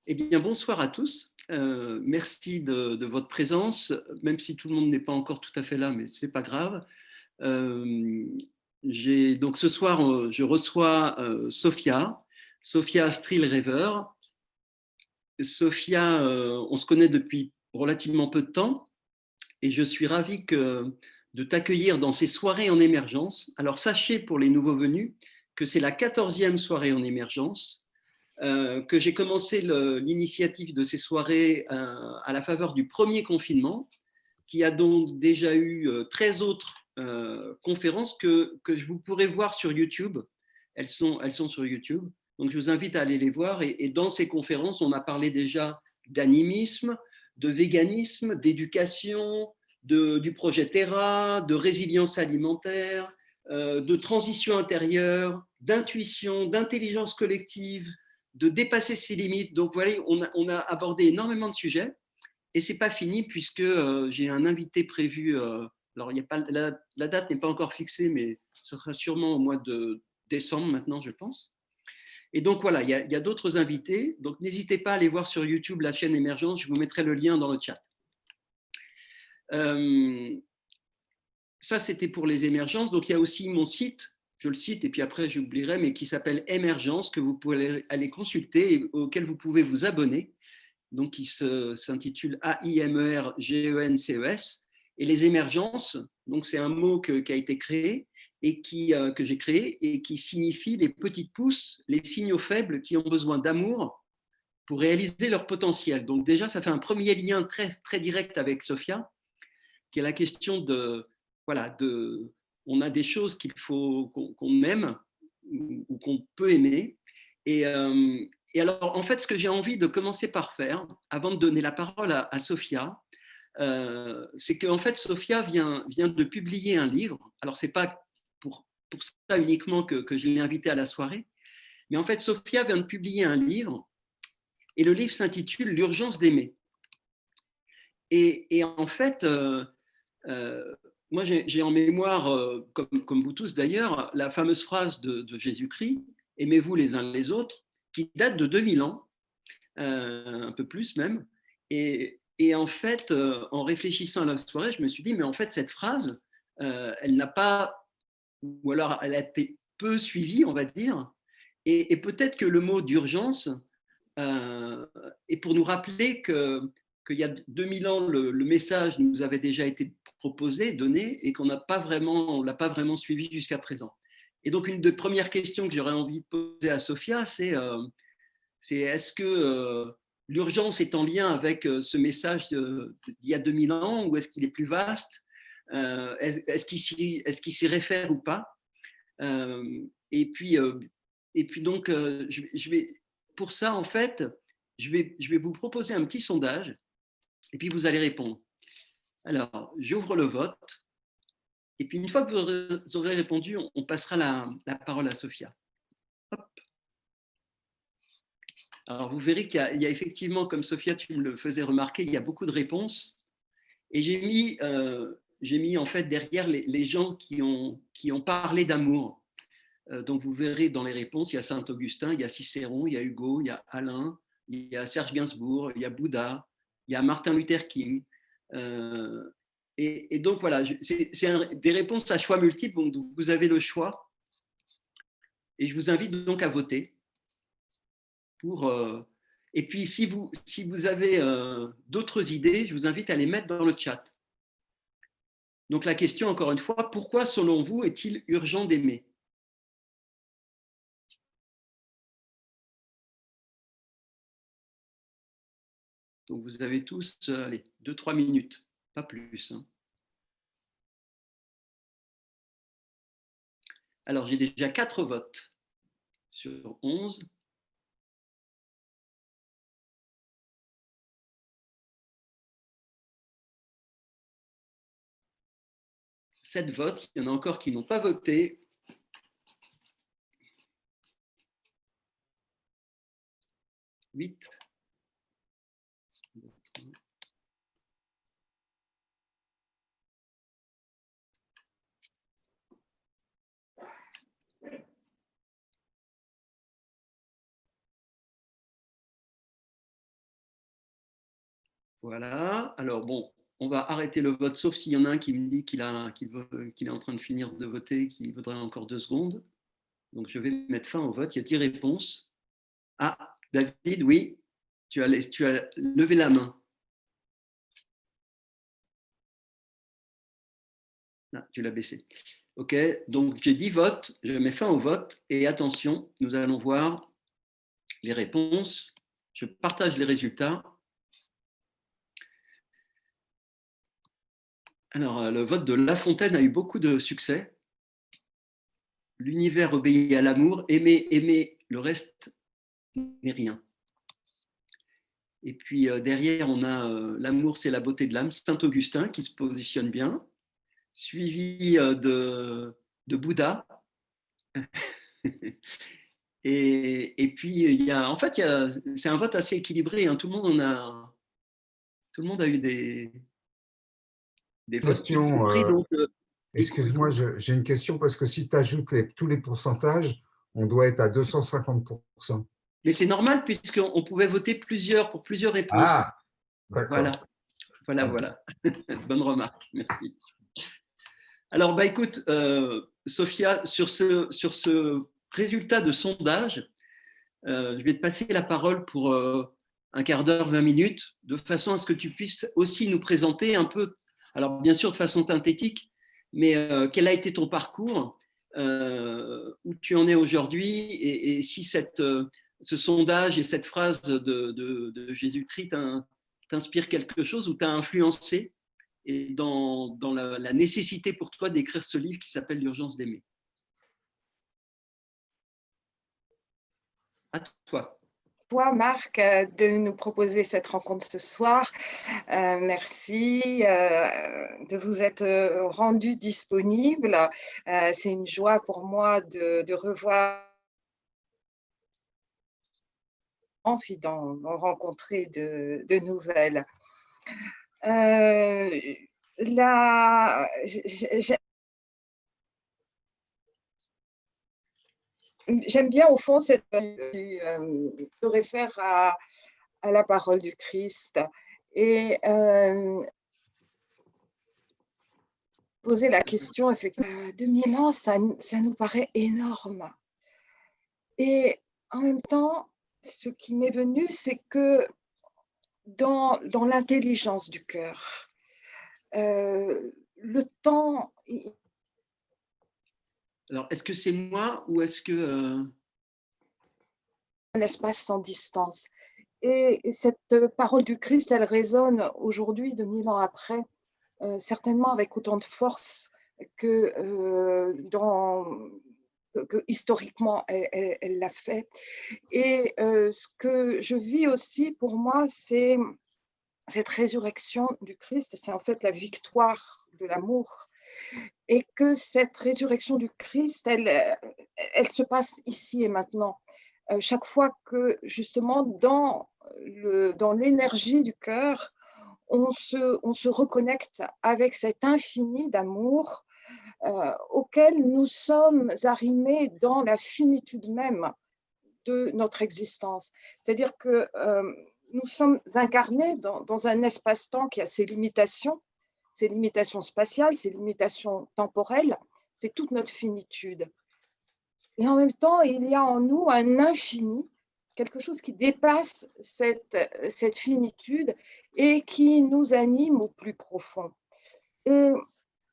Eh bien, bonsoir à tous. Merci de votre présence, même si tout le monde n'est pas encore tout à fait là, mais c'est pas grave. Euh, donc ce soir, je reçois Sophia Stril-Rever. Sophia, on se connaît depuis relativement peu de temps et je suis ravi de t'accueillir dans ces soirées en émergence. Alors sachez pour les nouveaux venus que c'est la 14e soirée en émergence, que j'ai commencé l'initiative de ces soirées à la faveur du premier confinement, qui a donc déjà eu 13 autres conférences que vous pourrez voir sur YouTube. Elles sont sur YouTube. Donc je vous invite à aller les voir. Et dans ces conférences, on a parlé déjà d'animisme, de véganisme, d'éducation, du projet Terra, de résilience alimentaire, de transition intérieure, d'intuition, d'intelligence collective, de dépasser ses limites. Donc voilà, on a abordé énormément de sujets. Et c'est pas fini puisque j'ai un invité prévu. Alors, il y a pas, la date n'est pas encore fixée, mais ce sera sûrement au mois de décembre maintenant, je pense. Et donc voilà, il y a d'autres invités. Donc n'hésitez pas à aller voir sur YouTube la chaîne Émergence. Je vous mettrai le lien dans le chat. Euh, Ça, c'était pour les émergences. Donc il y a aussi mon site, je le cite et puis après j'oublierai, mais qui s'appelle Émergence, que vous pouvez aller consulter et auquel vous pouvez vous abonner, donc qui s'intitule AIMERGENCES. Et les émergences, donc c'est un mot qui a été créé et que j'ai créé et qui signifie les petites pousses, les signaux faibles qui ont besoin d'amour pour réaliser leur potentiel. Donc déjà, ça fait un premier lien très, très direct avec Sophia, qui est la question voilà, on a des choses qu'il faut qu'on aime ou qu'on peut aimer. Et, euh, et alors, en fait, ce que j'ai envie de commencer par faire, avant de donner la parole à Sophia, c'est qu'en fait, Sophia vient de publier un livre. Alors, c'est pas pour ça uniquement que je l'ai invitée à la soirée, mais en fait, Sophia vient de publier un livre, et le livre s'intitule L'urgence d'aimer. Et en fait, euh, moi, j'ai en mémoire, comme vous tous d'ailleurs, la fameuse phrase de Jésus-Christ, aimez-vous les uns les autres, qui date de 2000 ans, un peu plus même. Et en fait, en réfléchissant à la soirée, je me suis dit, mais en fait, cette phrase, elle n'a pas, ou alors elle a été peu suivie, on va dire. Et peut-être que le mot d'urgence euh, est pour nous rappeler qu'il y a 2000 ans, le message nous avait déjà été proposé, donné, et qu'on n'a pas vraiment, on l'a pas vraiment suivi jusqu'à présent. Et donc, une des premières questions que j'aurais envie de poser à Sophia, c'est est-ce que l'urgence est en lien avec ce message d'il y a 2000 ans, ou est-ce qu'il est plus vaste? Est-ce qu'il s'y réfère ou pas? Euh, et, puis, euh, et puis donc, je vais, pour ça, en fait, je vais vous proposer un petit sondage, et puis vous allez répondre. Alors, j'ouvre le vote, et puis une fois que vous aurez répondu, on passera la parole à Sophia. Hop. Alors, vous verrez qu'il y a effectivement, comme Sophia, tu me le faisais remarquer, il y a beaucoup de réponses. Et j'ai mis en fait derrière les gens qui ont parlé d'amour. Donc vous verrez dans les réponses, il y a Saint-Augustin, il y a Cicéron, il y a Hugo, il y a Alain, il y a Serge Gainsbourg, il y a Bouddha, il y a Martin Luther King. Euh, et donc voilà, c'est des réponses à choix multiples, donc vous avez le choix. Et je vous invite donc à voter pour. Et puis si vous avez d'autres idées, je vous invite à les mettre dans le chat. Donc la question, encore une fois, pourquoi selon vous est-il urgent d'aimer? Donc vous avez tous, allez, 2-3 minutes, pas plus, hein. Alors j'ai déjà 4 votes sur 11. 7 votes, il y en a encore qui n'ont pas voté. 8. Voilà. Alors bon, on va arrêter le vote, sauf s'il y en a un qui me dit qu'il est en train de finir de voter, qu'il voudrait encore 2 secondes. Donc je vais mettre fin au vote. Il y a 10 réponses. Ah, David, oui, tu as levé la main. Ah, tu l'as baissé. OK, donc j'ai 10 votes. Je mets fin au vote. Et attention, nous allons voir les réponses. Je partage les résultats. Alors, le vote de La Fontaine a eu beaucoup de succès. L'univers obéit à l'amour. Aimer, le reste n'est rien. Et puis derrière, on a L'amour, c'est la beauté de l'âme, Saint-Augustin qui se positionne bien, suivi de Bouddha. Et puis, en fait, c'est un vote assez équilibré. Hein. Tout le monde a eu des votes, y Question, compris donc. excuse-moi, j'ai une question parce que si tu ajoutes tous les pourcentages, on doit être à 250%. Mais c'est normal puisqu'on pouvait voter pour plusieurs réponses. Ah, d'accord. Voilà, voilà. Bonne remarque, merci. Alors, bah, écoute, Sophia, sur ce résultat de sondage, je vais te passer la parole pour un quart d'heure, 20 minutes, de façon à ce que tu puisses aussi nous présenter un peu, alors bien sûr de façon synthétique, mais quel a été ton parcours, où tu en es aujourd'hui, et si ce sondage et cette phrase de Jésus-Christ t'inspire quelque chose ou t'a influencé et dans la nécessité pour toi d'écrire ce livre qui s'appelle L'urgence d'aimer. À toi. Marc, de nous proposer cette rencontre ce soir. Merci de vous être rendu disponible. C'est une joie pour moi de revoir et d'en rencontrer de nouvelles. Là, j'aime bien au fond cette se réfère à la parole du Christ et poser la question, effectivement, 2000 ans, ça nous paraît énorme. Et en même temps, ce qui m'est venu, c'est que dans l'intelligence du cœur, le temps. Alors, est-ce que c'est moi ou est-ce que. Un espace sans distance. Et cette parole du Christ, elle résonne aujourd'hui, 2000 ans après, certainement avec autant de force que, que historiquement elle l'a fait. Et ce que je vis aussi pour moi, c'est cette résurrection du Christ, c'est en fait la victoire de l'amour. Et que cette résurrection du Christ, elle se passe ici et maintenant. Chaque fois que justement dans l'énergie du cœur, on se reconnecte avec cet infini d'amour auquel nous sommes arrimés dans la finitude même de notre existence. C'est-à-dire que nous sommes incarnés dans un espace-temps qui a ses limitations spatiales, ses limitations temporelles, c'est toute notre finitude. Et en même temps, il y a en nous un infini, quelque chose qui dépasse cette finitude et qui nous anime au plus profond. Et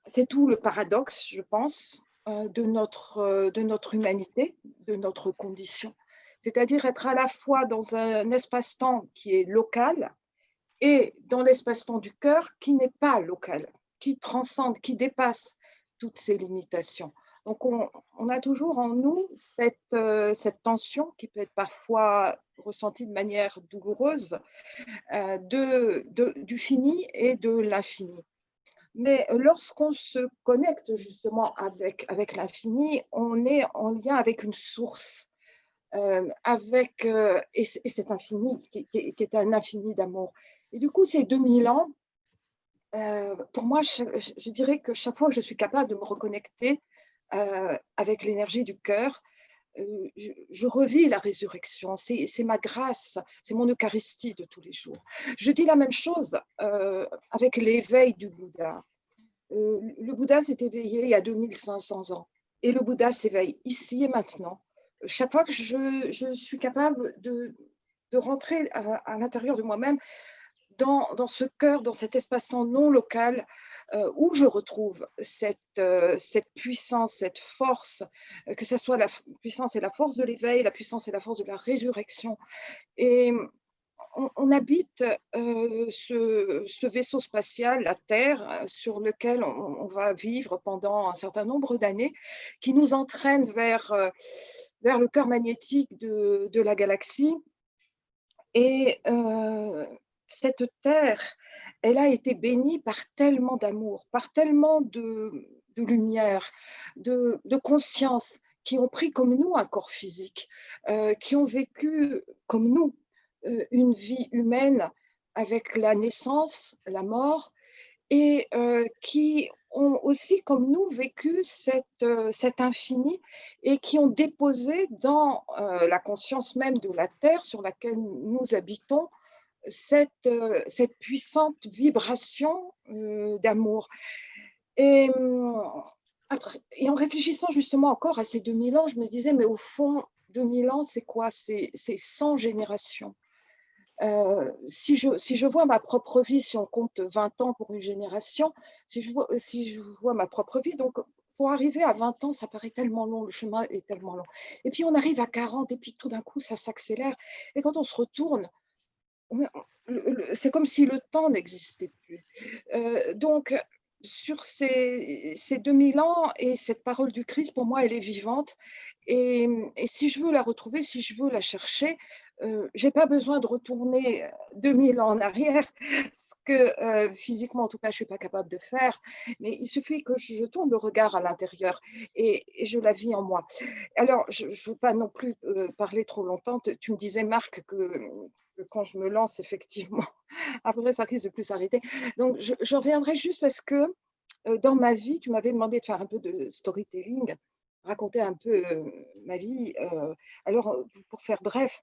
c'est tout le paradoxe, je pense, de notre humanité, de notre condition. C'est-à-dire être à la fois dans un espace-temps qui est local et dans l'espace-temps du cœur qui n'est pas local, qui transcende, qui dépasse toutes ces limitations. Donc, on a toujours en nous cette tension qui peut être parfois ressentie de manière douloureuse du fini et de l'infini. Mais lorsqu'on se connecte justement avec l'infini, on est en lien avec une source, et cet infini qui est un infini d'amour. Et du coup, ces 2000 ans, pour moi, je dirais que chaque fois que je suis capable de me reconnecter avec l'énergie du cœur, je revis la résurrection, c'est ma grâce, c'est mon Eucharistie de tous les jours. Je dis la même chose avec l'éveil du Bouddha. Le Bouddha s'est éveillé il y a 2500 ans et le Bouddha s'éveille ici et maintenant. Chaque fois que je suis capable de rentrer à l'intérieur de moi-même, dans ce cœur, dans cet espace-temps non local, où je retrouve cette puissance, cette force, que ce soit la puissance et la force de l'éveil, la puissance et la force de la résurrection. Et on habite ce vaisseau spatial, la Terre, sur lequel on va vivre pendant un certain nombre d'années, qui nous entraîne vers le cœur magnétique de la galaxie. Et cette terre, elle a été bénie par tellement d'amour, par tellement de lumière, de conscience, qui ont pris comme nous un corps physique, qui ont vécu comme nous une vie humaine avec la naissance, la mort, et qui ont aussi, comme nous, vécu cet infini et qui ont déposé dans la conscience même de la Terre sur laquelle nous habitons cette puissante vibration d'amour. Et, et en réfléchissant justement encore à ces 2000 ans, je me disais, mais au fond, 2000 ans, c'est quoi? C'est 100 générations. Si je vois ma propre vie, si on compte 20 ans pour une génération, si je vois ma propre vie, donc pour arriver à 20 ans, ça paraît tellement long, le chemin est tellement long. Et puis on arrive à 40 et puis tout d'un coup, ça s'accélère. Et quand on se retourne, c'est comme si le temps n'existait plus. Donc, sur ces 2000 ans et cette parole du Christ, pour moi, elle est vivante. Et si je veux la retrouver, si je veux la chercher, je n'ai pas besoin de retourner 2000 ans en arrière, ce que physiquement, en tout cas, je ne suis pas capable de faire. Mais il suffit que je tourne le regard à l'intérieur et je la vis en moi. Alors, je ne veux pas non plus parler trop longtemps. Tu me disais, Marc, que quand je me lance, effectivement, après, ça risque de plus s'arrêter. Donc, je reviendrai juste parce que dans ma vie, tu m'avais demandé de faire un peu de storytelling, raconter un peu ma vie. Alors, pour faire bref,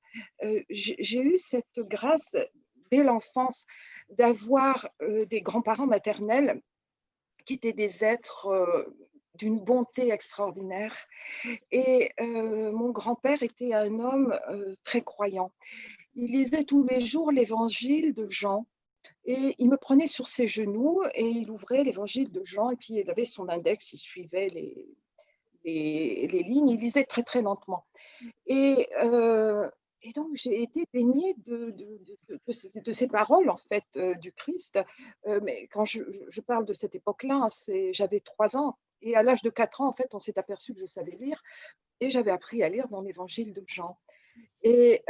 j'ai eu cette grâce dès l'enfance d'avoir des grands-parents maternels qui étaient des êtres d'une bonté extraordinaire. Et mon grand-père était un homme très croyant. Il lisait tous les jours l'évangile de Jean et il me prenait sur ses genoux et il ouvrait l'évangile de Jean et puis il avait son index, il suivait les lignes, il lisait très très lentement. Et, euh, et donc j'ai été baignée de ces paroles en fait du Christ. Mais quand je parle de cette époque-là, hein, j'avais 3 ans et à l'âge de 4 ans en fait on s'est aperçu que je savais lire et j'avais appris à lire dans l'évangile de Jean. Et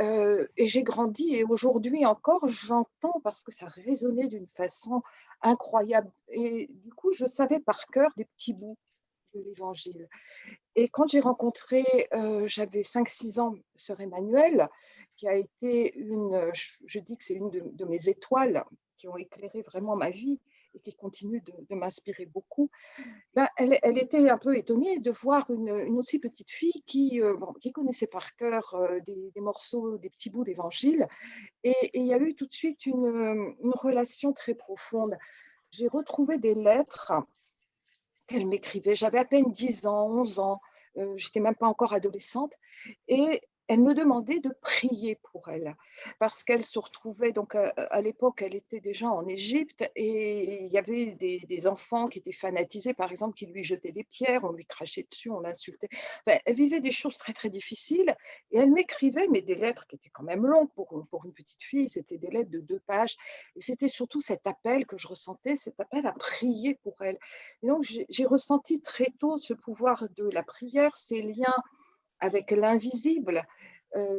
j'ai grandi et aujourd'hui encore, j'entends parce que ça résonnait d'une façon incroyable. Et du coup, je savais par cœur des petits bouts de l'Évangile. Et quand j'ai rencontré, j'avais 5-6 ans, sœur Emmanuelle, qui a été je dis que c'est une de mes étoiles qui ont éclairé vraiment ma vie et qui continue de m'inspirer beaucoup. Ben, elle était un peu étonnée de voir une aussi petite fille qui connaissait par cœur des morceaux, des petits bouts d'évangile. Et il y a eu tout de suite une relation très profonde. J'ai retrouvé des lettres qu'elle m'écrivait. J'avais à peine 10 ans, 11 ans. J'étais même pas encore adolescente. Et elle me demandait de prier pour elle parce qu'elle se retrouvait, donc à l'époque, elle était déjà en Égypte et il y avait des enfants qui étaient fanatisés, par exemple, qui lui jetaient des pierres, on lui crachait dessus, on l'insultait. Enfin, elle vivait des choses très, très difficiles et elle m'écrivait, mais des lettres qui étaient quand même longues pour une petite fille, c'était des lettres de 2 pages. Et c'était surtout cet appel que je ressentais, cet appel à prier pour elle. Et donc, j'ai ressenti très tôt ce pouvoir de la prière, ces liens avec l'invisible,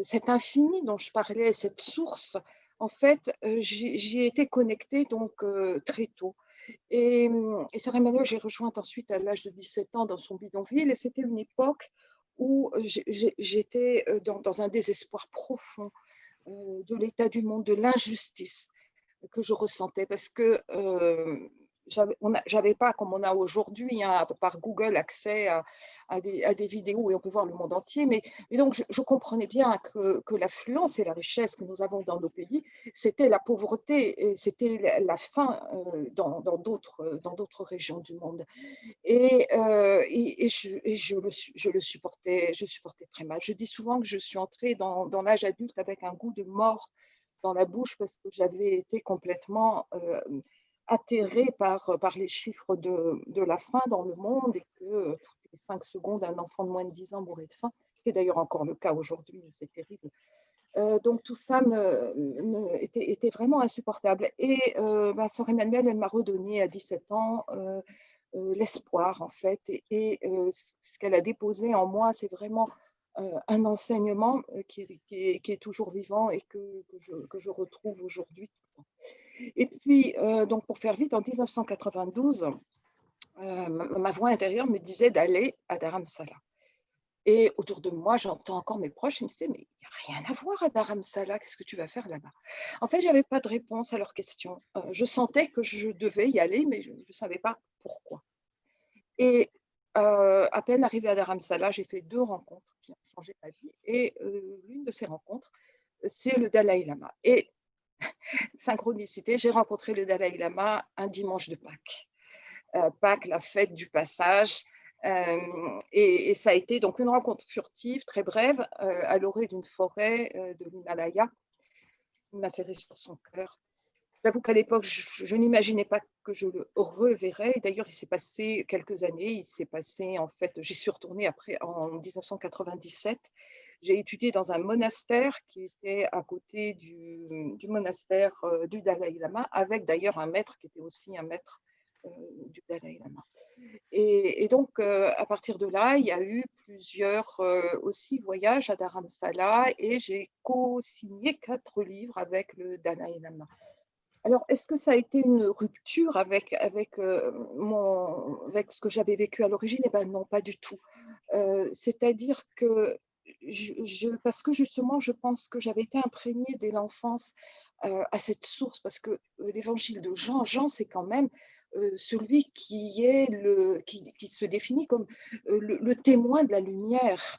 cet infini dont je parlais, cette source. En fait, j'y ai été connectée donc très tôt. Et sœur Emmanuelle, j'ai rejointe ensuite à l'âge de 17 ans dans son bidonville. Et c'était une époque où j'étais dans un désespoir profond de l'état du monde, de l'injustice que je ressentais. Parce que j'avais pas, comme on a aujourd'hui, hein, par Google, accès à des vidéos et on peut voir le monde entier. Mais donc, je comprenais bien que l'affluence et la richesse que nous avons dans nos pays, c'était la pauvreté et c'était la faim dans d'autres régions du monde. Je le supportais, très mal. Je dis souvent que je suis entrée dans l'âge adulte avec un goût de mort dans la bouche parce que j'avais été complètement atterrée par les chiffres de la faim dans le monde et que toutes les 5 secondes, un enfant de moins de 10 ans mourait de faim, ce qui est d'ailleurs encore le cas aujourd'hui, c'est terrible. Donc tout ça était vraiment insupportable. Et sœur Emmanuelle, elle m'a redonné à 17 ans l'espoir, en fait. Ce qu'elle a déposé en moi, c'est vraiment un enseignement qui est toujours vivant et que je retrouve aujourd'hui. Et puis, donc pour faire vite, en 1992, ma voix intérieure me disait d'aller à Dharamsala. Et autour de moi, j'entends encore mes proches, ils me disaient, mais il n'y a rien à voir à Dharamsala, qu'est-ce que tu vas faire là-bas? En fait, je n'avais pas de réponse à leurs questions. Je sentais que je devais y aller, mais je ne savais pas pourquoi. Et à peine arrivée à Dharamsala, j'ai fait 2 rencontres qui ont changé ma vie. Et l'une de ces rencontres, c'est le Dalai Lama. Et synchronicité, j'ai rencontré le Dalai Lama un dimanche de Pâques. Pâques, la fête du passage. Et ça a été donc une rencontre furtive, très brève, à l'orée d'une forêt de l'Himalaya. Il m'a serré sur son cœur. J'avoue qu'à l'époque, je n'imaginais pas que je le reverrais. D'ailleurs, il s'est passé quelques années. Il s'est passé, en fait, j'y suis retournée après en 1997. J'ai étudié dans un monastère qui était à côté du monastère du Dalai Lama, avec d'ailleurs un maître qui était aussi un maître du Dalai Lama. Et donc, à partir de là, il y a eu plusieurs aussi voyages à Dharamsala et j'ai co-signé 4 livres avec le Dalai Lama. Alors, est-ce que ça a été une rupture avec ce que j'avais vécu à l'origine? Eh bien non, pas du tout. C'est-à-dire que parce que justement, je pense que j'avais été imprégnée dès l'enfance à cette source, parce que l'évangile de Jean, c'est quand même celui qui se définit comme le témoin de la lumière.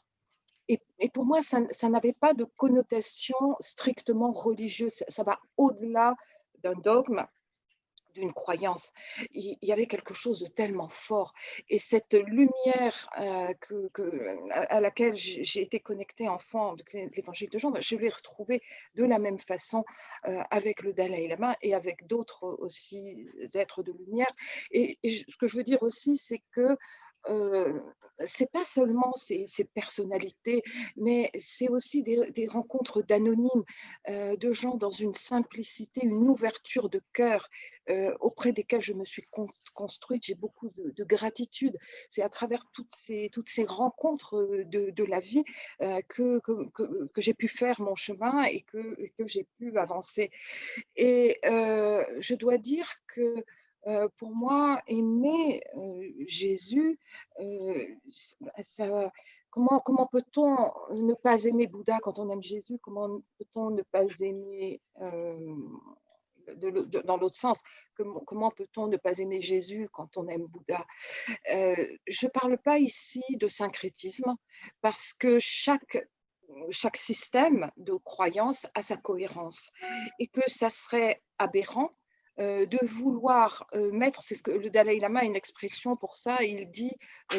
Et pour moi, ça n'avait pas de connotation strictement religieuse. Ça va au-delà d'un dogme, d'une croyance. Il y avait quelque chose de tellement fort. Et cette lumière à laquelle j'ai été connectée enfant de l'évangile de Jean, je l'ai retrouvée de la même façon avec le Dalai Lama et avec d'autres aussi êtres de lumière. Ce que je veux dire aussi, c'est que c'est pas seulement ces personnalités, mais c'est aussi des rencontres d'anonymes, de gens dans une simplicité, une ouverture de cœur auprès desquels je me suis construite. J'ai beaucoup de gratitude. C'est à travers toutes ces rencontres de la vie que j'ai pu faire mon chemin et que j'ai pu avancer. Et je dois dire que pour moi, aimer Jésus, comment peut-on ne pas aimer Bouddha quand on aime Jésus? Comment peut-on ne pas aimer dans l'autre sens? Comment peut-on ne pas aimer Jésus quand on aime Bouddha? Je ne parle pas ici de syncrétisme parce que chaque système de croyance a sa cohérence et que ça serait aberrant de vouloir mettre, c'est ce que le Dalai Lama a une expression pour ça, il dit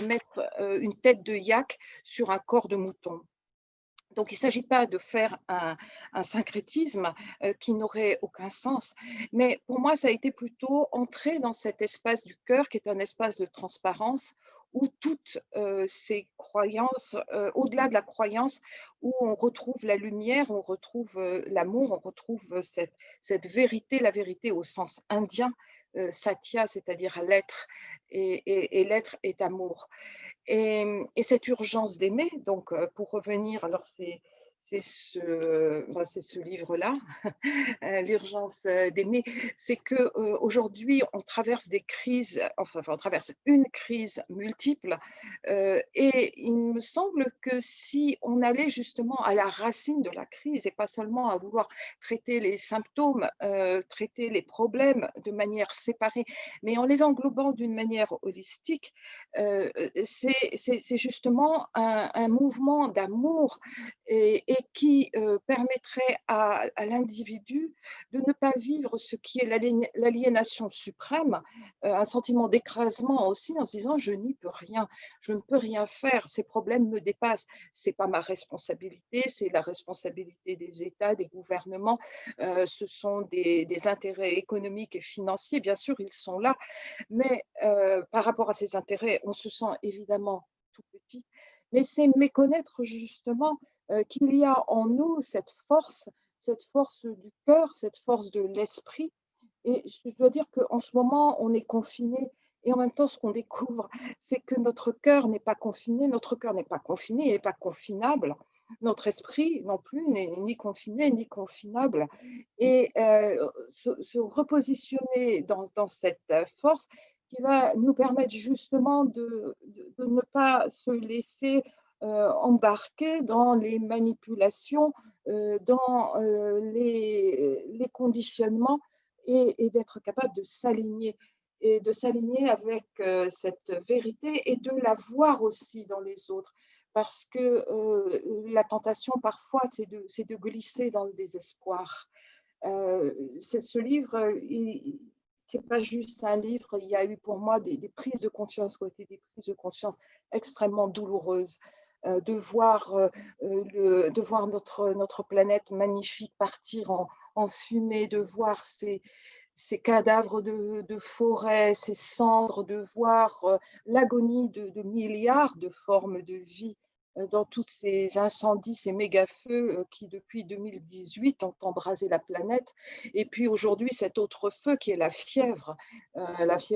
mettre une tête de yak sur un corps de mouton. Donc, il ne s'agit pas de faire un syncrétisme qui n'aurait aucun sens, mais pour moi, ça a été plutôt entrer dans cet espace du cœur qui est un espace de transparence où toutes ces croyances, au-delà de la croyance, où on retrouve la lumière, on retrouve l'amour, on retrouve cette vérité, la vérité au sens indien, satya, c'est-à-dire l'être, et l'être est amour. Et cette urgence d'aimer, donc pour revenir, alors c'est ce livre-là, L'urgence d'aimer. C'est que aujourd'hui, on traverse des crises, enfin, on traverse une crise multiple, et il me semble que si on allait justement à la racine de la crise et pas seulement à vouloir traiter les symptômes, traiter les problèmes de manière séparée, mais en les englobant d'une manière holistique, c'est justement un mouvement d'amour et qui permettrait à l'individu de ne pas vivre ce qui est l'aliénation suprême, un sentiment d'écrasement aussi en se disant je n'y peux rien, je ne peux rien faire, ces problèmes me dépassent, c'est pas ma responsabilité, c'est la responsabilité des États, des gouvernements, ce sont des intérêts économiques et financiers, bien sûr, ils sont là, mais par rapport à ces intérêts, on se sent évidemment tout petit, mais c'est méconnaître justement qu'il y a en nous cette force du cœur, cette force de l'esprit. Et je dois dire qu'en ce moment, on est confiné. Et en même temps, ce qu'on découvre, c'est que notre cœur n'est pas confiné, notre cœur n'est pas confiné, il n'est pas confinable. Notre esprit non plus n'est ni confiné ni confinable. Et se repositionner dans cette force qui va nous permettre justement de ne pas se laisser embarquer dans les manipulations, dans les conditionnements et d'être capable de s'aligner et de s'aligner avec cette vérité et de la voir aussi dans les autres. Parce que la tentation, parfois, c'est de glisser dans le désespoir. Ce livre, ce n'est pas juste un livre, il y a eu pour moi des prises de conscience qui ont été des prises de conscience extrêmement douloureuses. De voir notre planète magnifique partir en fumée, de voir ces cadavres de forêt, ces cendres, de voir l'agonie de milliards de formes de vie dans tous ces incendies, ces méga-feux qui, depuis 2018, ont embrasé la planète. Et puis aujourd'hui, cet autre feu qui est la fièvre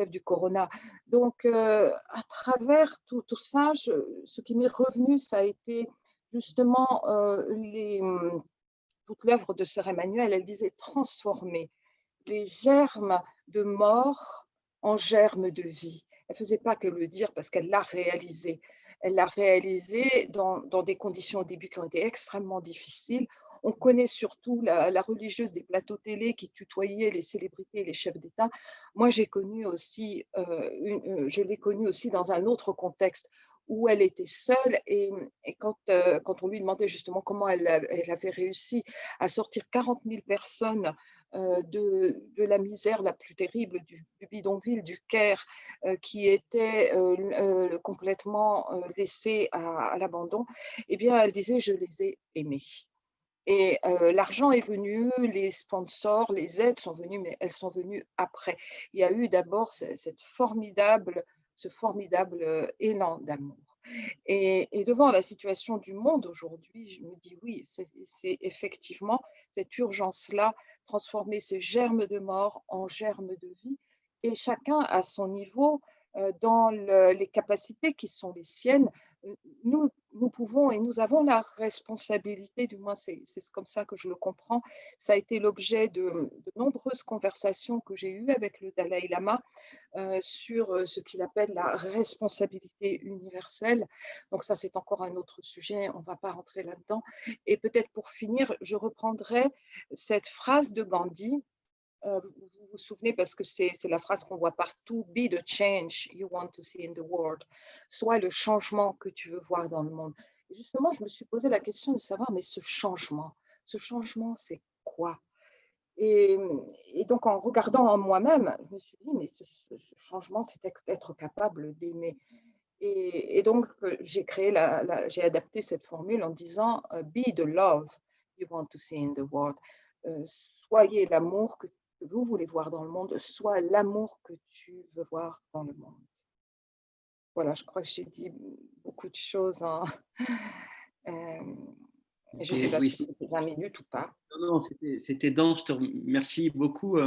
du corona. Donc, à travers tout ça, ce qui m'est revenu, ça a été justement toute l'œuvre de Sœur Emmanuelle. Elle disait transformer les germes de mort en germes de vie. Elle ne faisait pas que le dire parce qu'elle l'a réalisé. Elle l'a réalisé dans des conditions au début qui ont été extrêmement difficiles. On connaît surtout la religieuse des plateaux télé qui tutoyait les célébrités et les chefs d'État. Moi, je l'ai connue aussi dans un autre contexte où elle était seule et quand on lui demandait justement comment elle avait réussi à sortir 40 000 personnes de la misère la plus terrible du bidonville du Caire qui était complètement laissé à l'abandon, eh bien, elle disait « je les ai aimés ». Et l'argent est venu, les sponsors, les aides sont venues, mais elles sont venues après. Il y a eu d'abord ce formidable élan d'amour. Et devant la situation du monde aujourd'hui, je me dis oui, c'est effectivement cette urgence-là, transformer ces germes de mort en germes de vie, et chacun à son niveau, dans les capacités qui sont les siennes, nous pouvons et nous avons la responsabilité, du moins c'est comme ça que je le comprends. Ça a été l'objet de nombreuses conversations que j'ai eues avec le Dalai Lama sur ce qu'il appelle la responsabilité universelle. Donc ça, c'est encore un autre sujet, on ne va pas rentrer là-dedans. Et peut-être pour finir, je reprendrai cette phrase de Gandhi. Vous vous souvenez, parce que c'est la phrase qu'on voit partout, « Be the change you want to see in the world », soit le changement que tu veux voir dans le monde. Et justement, je me suis posé la question de savoir, mais ce changement, c'est quoi? Et, et donc, en regardant en moi-même, je me suis dit, mais ce changement, c'est être capable d'aimer. Et donc, j'ai adapté cette formule en disant, Be the love you want to see in the world. Soyez l'amour que vous voulez voir dans le monde, sois l'amour que tu veux voir dans le monde. Voilà, je crois que j'ai dit beaucoup de choses. Je ne sais pas Oui, si c'était 20 minutes ou pas. non, c'était dense. Je te remercie beaucoup.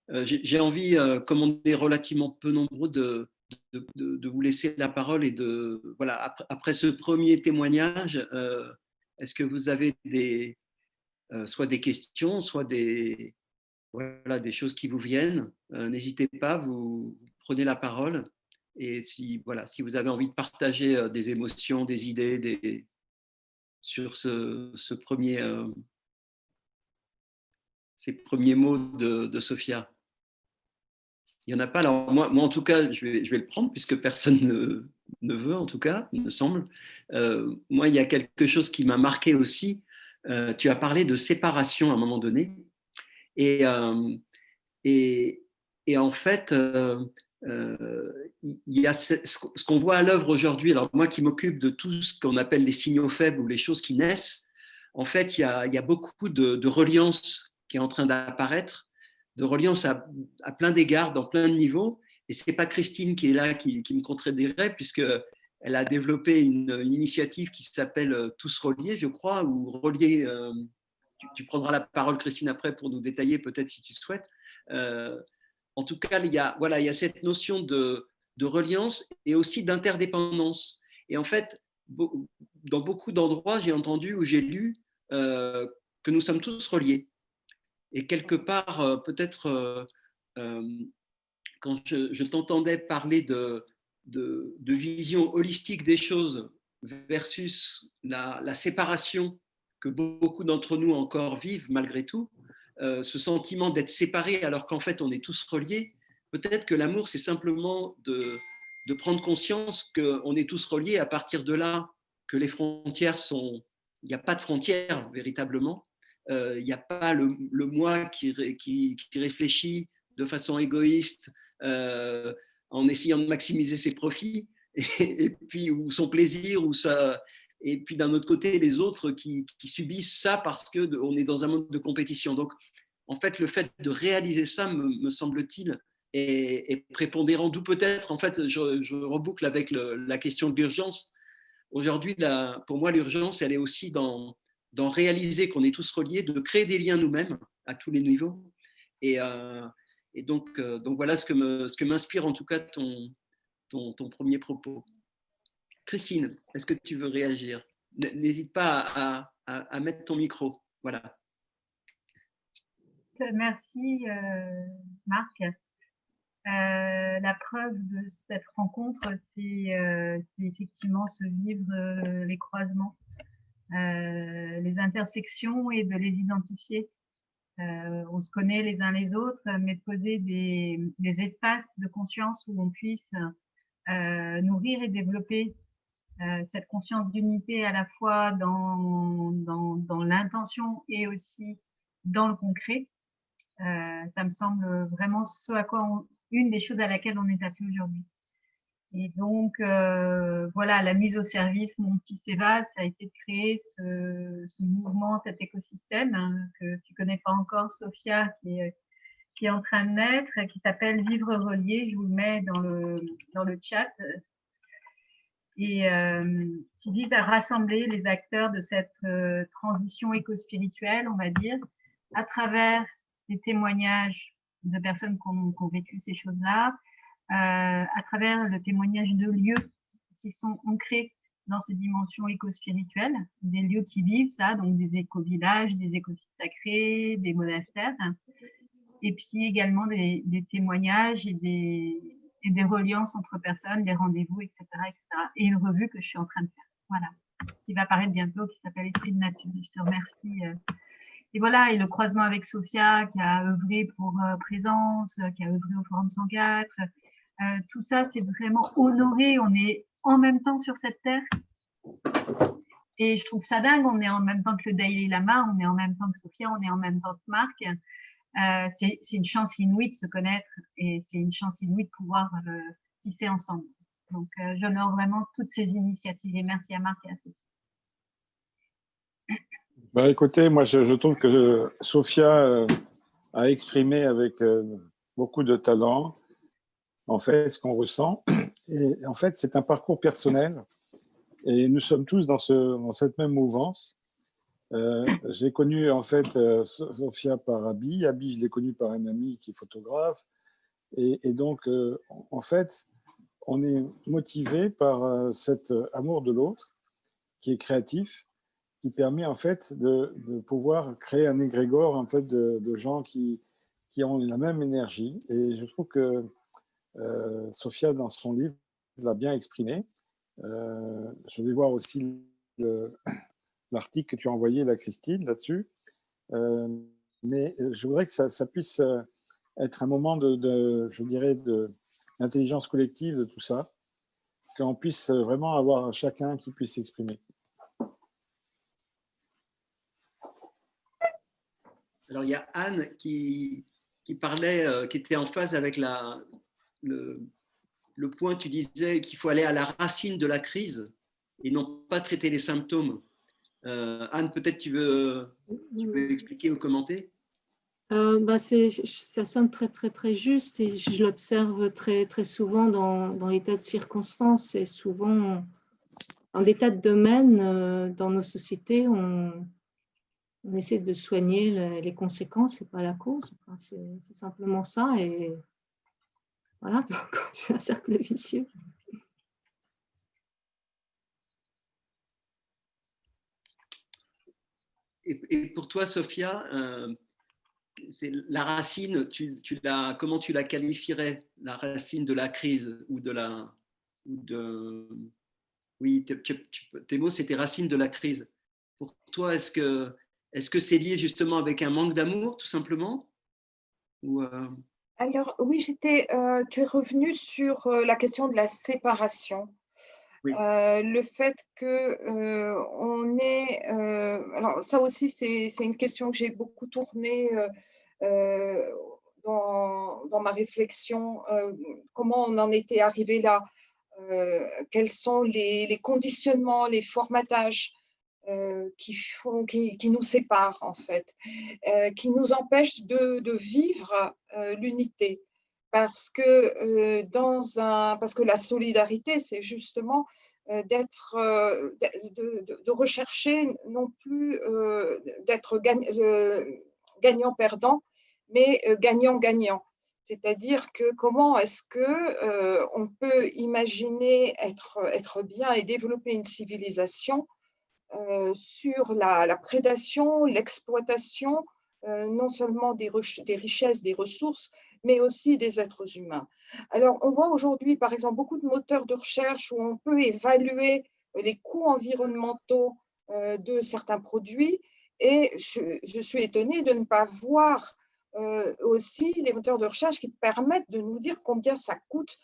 J'ai envie, comme on est relativement peu nombreux, de vous laisser la parole et voilà, après ce premier témoignage, est-ce que vous avez soit des questions, soit voilà, des choses qui vous viennent? N'hésitez pas, vous prenez la parole. Et voilà, si vous avez envie de partager des émotions, des idées sur ces premiers mots de Sophia. Il n'y en a pas. Alors moi, en tout cas, je vais le prendre puisque personne ne veut, en tout cas, il me semble. Moi, il y a quelque chose qui m'a marqué aussi. Tu as parlé de séparation à un moment donné. Et, et, et en fait, il y a ce qu'on voit à l'œuvre aujourd'hui. Alors moi qui m'occupe de tout ce qu'on appelle les signaux faibles ou les choses qui naissent, en fait, il y a beaucoup de reliance qui est en train d'apparaître, de reliance à plein d'égards, dans plein de niveaux. Et ce n'est pas Christine qui est là qui me contredirait, puisqu'elle a développé une initiative qui s'appelle Tous reliés, je crois, ou reliés. Tu prendras la parole, Christine, après pour nous détailler, peut-être si tu souhaites. En tout cas, il y a cette notion de reliance et aussi d'interdépendance. Et en fait, dans beaucoup d'endroits, j'ai entendu ou j'ai lu que nous sommes tous reliés. Et quelque part, peut-être, quand je t'entendais parler de vision holistique des choses versus la séparation que beaucoup d'entre nous encore vivent malgré tout, ce sentiment d'être séparés alors qu'en fait on est tous reliés, peut-être que l'amour c'est simplement de prendre conscience qu'on est tous reliés, à partir de là que les frontières sont... Il n'y a pas de frontières véritablement, il n'y a pas le moi qui réfléchit de façon égoïste en essayant de maximiser ses profits et puis ou son plaisir ou ça, et puis d'un autre côté les autres qui subissent ça parce que on est dans un monde de compétition. Donc en fait le fait de réaliser ça me semble-t-il est prépondérant, d'où peut-être en fait je reboucle avec la question de l'urgence. Aujourd'hui, pour moi, l'urgence, elle est aussi dans réaliser qu'on est tous reliés, de créer des liens nous-mêmes à tous les niveaux. Et donc voilà ce que m'inspire en tout cas ton premier propos. Christine, est-ce que tu veux réagir? N'hésite pas à mettre ton micro. Voilà. Merci Marc. La preuve de cette rencontre, c'est effectivement se vivre les croisements, les intersections et de les identifier. On se connaît les uns les autres, mais de poser des espaces de conscience où on puisse nourrir et développer cette conscience d'unité à la fois dans l'intention et aussi dans le concret. Ça me semble vraiment ce à quoi une des choses à laquelle on est appelé aujourd'hui. Et donc, voilà, la mise au service, mon petit Séva, ça a été de créer ce mouvement, cet écosystème que tu connais pas encore, Sophia, qui est en train de naître, qui s'appelle Vivre Relié. Je vous le mets dans le chat. Et qui vise à rassembler les acteurs de cette transition éco-spirituelle, on va dire, à travers des témoignages de personnes qui ont vécu ces choses-là, à travers le témoignage de lieux qui sont ancrés dans ces dimensions éco-spirituelles, des lieux qui vivent ça, donc des éco-villages, des écosites sacrés, des monastères, et puis également des témoignages et des reliances entre personnes, des rendez-vous, etc., etc. Et une revue que je suis en train de faire, voilà, qui va apparaître bientôt, qui s'appelle Esprit de Nature. Je te remercie. Et voilà, et le croisement avec Sophia, qui a œuvré pour Présence, qui a œuvré au Forum 104, tout ça, c'est vraiment honoré. On est en même temps sur cette terre. Et je trouve ça dingue, on est en même temps que le Dalai Lama, on est en même temps que Sophia, on est en même temps que Marc. C'est une chance inouïe de se connaître et c'est une chance inouïe de pouvoir tisser ensemble. Donc, j'honore vraiment toutes ces initiatives et merci à Marc et à Sophie. Bah, écoutez, moi, je trouve que Sophia a exprimé avec beaucoup de talent, en fait, ce qu'on ressent. Et en fait, c'est un parcours personnel et nous sommes tous dans cette même mouvance. J'ai connu en fait Sophia par Abi. Abi, je l'ai connu par un ami qui est photographe. Et donc, en fait, on est motivé par cet amour de l'autre qui est créatif qui permet en fait de pouvoir créer un égrégore en fait, de gens qui ont la même énergie. Et je trouve que Sophia, dans son livre, l'a bien exprimé. Je vais voir aussi l'article que tu as envoyé, là, Christine, là-dessus. Mais je voudrais que ça puisse être un moment je dirais, d'intelligence collective de tout ça, qu'on puisse vraiment avoir chacun qui puisse s'exprimer. Alors, il y a Anne qui parlait, qui était en phase avec le point, tu disais qu'il faut aller à la racine de la crise et non pas traiter les symptômes. Anne, peut-être tu veux expliquer ou commenter? Ça sonne très, très, très juste et je l'observe très, très souvent dans les tas de circonstances et souvent dans des tas de domaines dans nos sociétés, on essaie de soigner les conséquences et pas la cause. Enfin, c'est simplement ça et voilà, donc c'est un cercle vicieux. Et pour toi, Sophia, c'est la racine, comment tu la qualifierais, la racine de la crise ou oui, tes mots, c'était racine de la crise. Pour toi, est-ce que c'est lié justement avec un manque d'amour, tout simplement ou, Alors oui, tu es revenu sur la question de la séparation. Oui. Le fait que on est, alors ça aussi c'est une question que j'ai beaucoup tournée dans ma réflexion. Comment on en était arrivé là? Quels sont les conditionnements, les formatages qui nous séparent en fait, qui nous empêchent de vivre l'unité. Parce que, parce que la solidarité, c'est justement de rechercher non plus d'être gagnant-perdant, mais gagnant-gagnant. C'est-à-dire que comment est-ce que on peut imaginer être bien et développer une civilisation sur la prédation, l'exploitation, non seulement des richesses, des ressources, mais aussi des êtres humains. Alors, on voit aujourd'hui, par exemple, beaucoup de moteurs de recherche où on peut évaluer les coûts environnementaux de certains produits, et je suis étonnée de ne pas voir aussi des moteurs de recherche qui permettent de nous dire combien ça coûte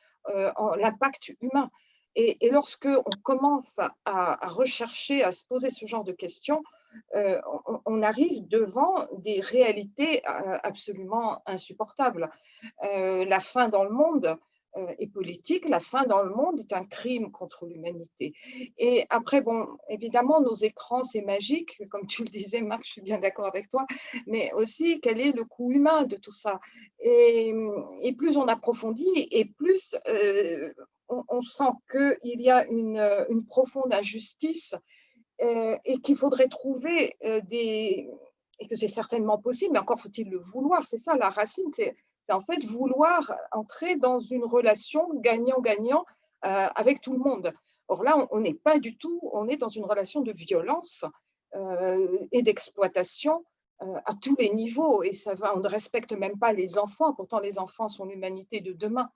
l'impact humain. Et lorsque on commence à rechercher, à se poser ce genre de questions, on arrive devant des réalités absolument insupportables. La faim dans le monde est politique, la faim dans le monde est un crime contre l'humanité. Et après, bon, évidemment, nos écrans, c'est magique, comme tu le disais, Marc, je suis bien d'accord avec toi, mais aussi, quel est le coût humain de tout ça? Et plus on approfondit, et plus on sent qu'il y a une profonde injustice et qu'il faudrait trouver et que c'est certainement possible, mais encore faut-il le vouloir. C'est ça la racine, c'est en fait vouloir entrer dans une relation gagnant-gagnant avec tout le monde. Or là, on n'est pas du tout, on est dans une relation de violence et d'exploitation à tous les niveaux, et ça va, on ne respecte même pas les enfants, pourtant les enfants sont l'humanité de demain.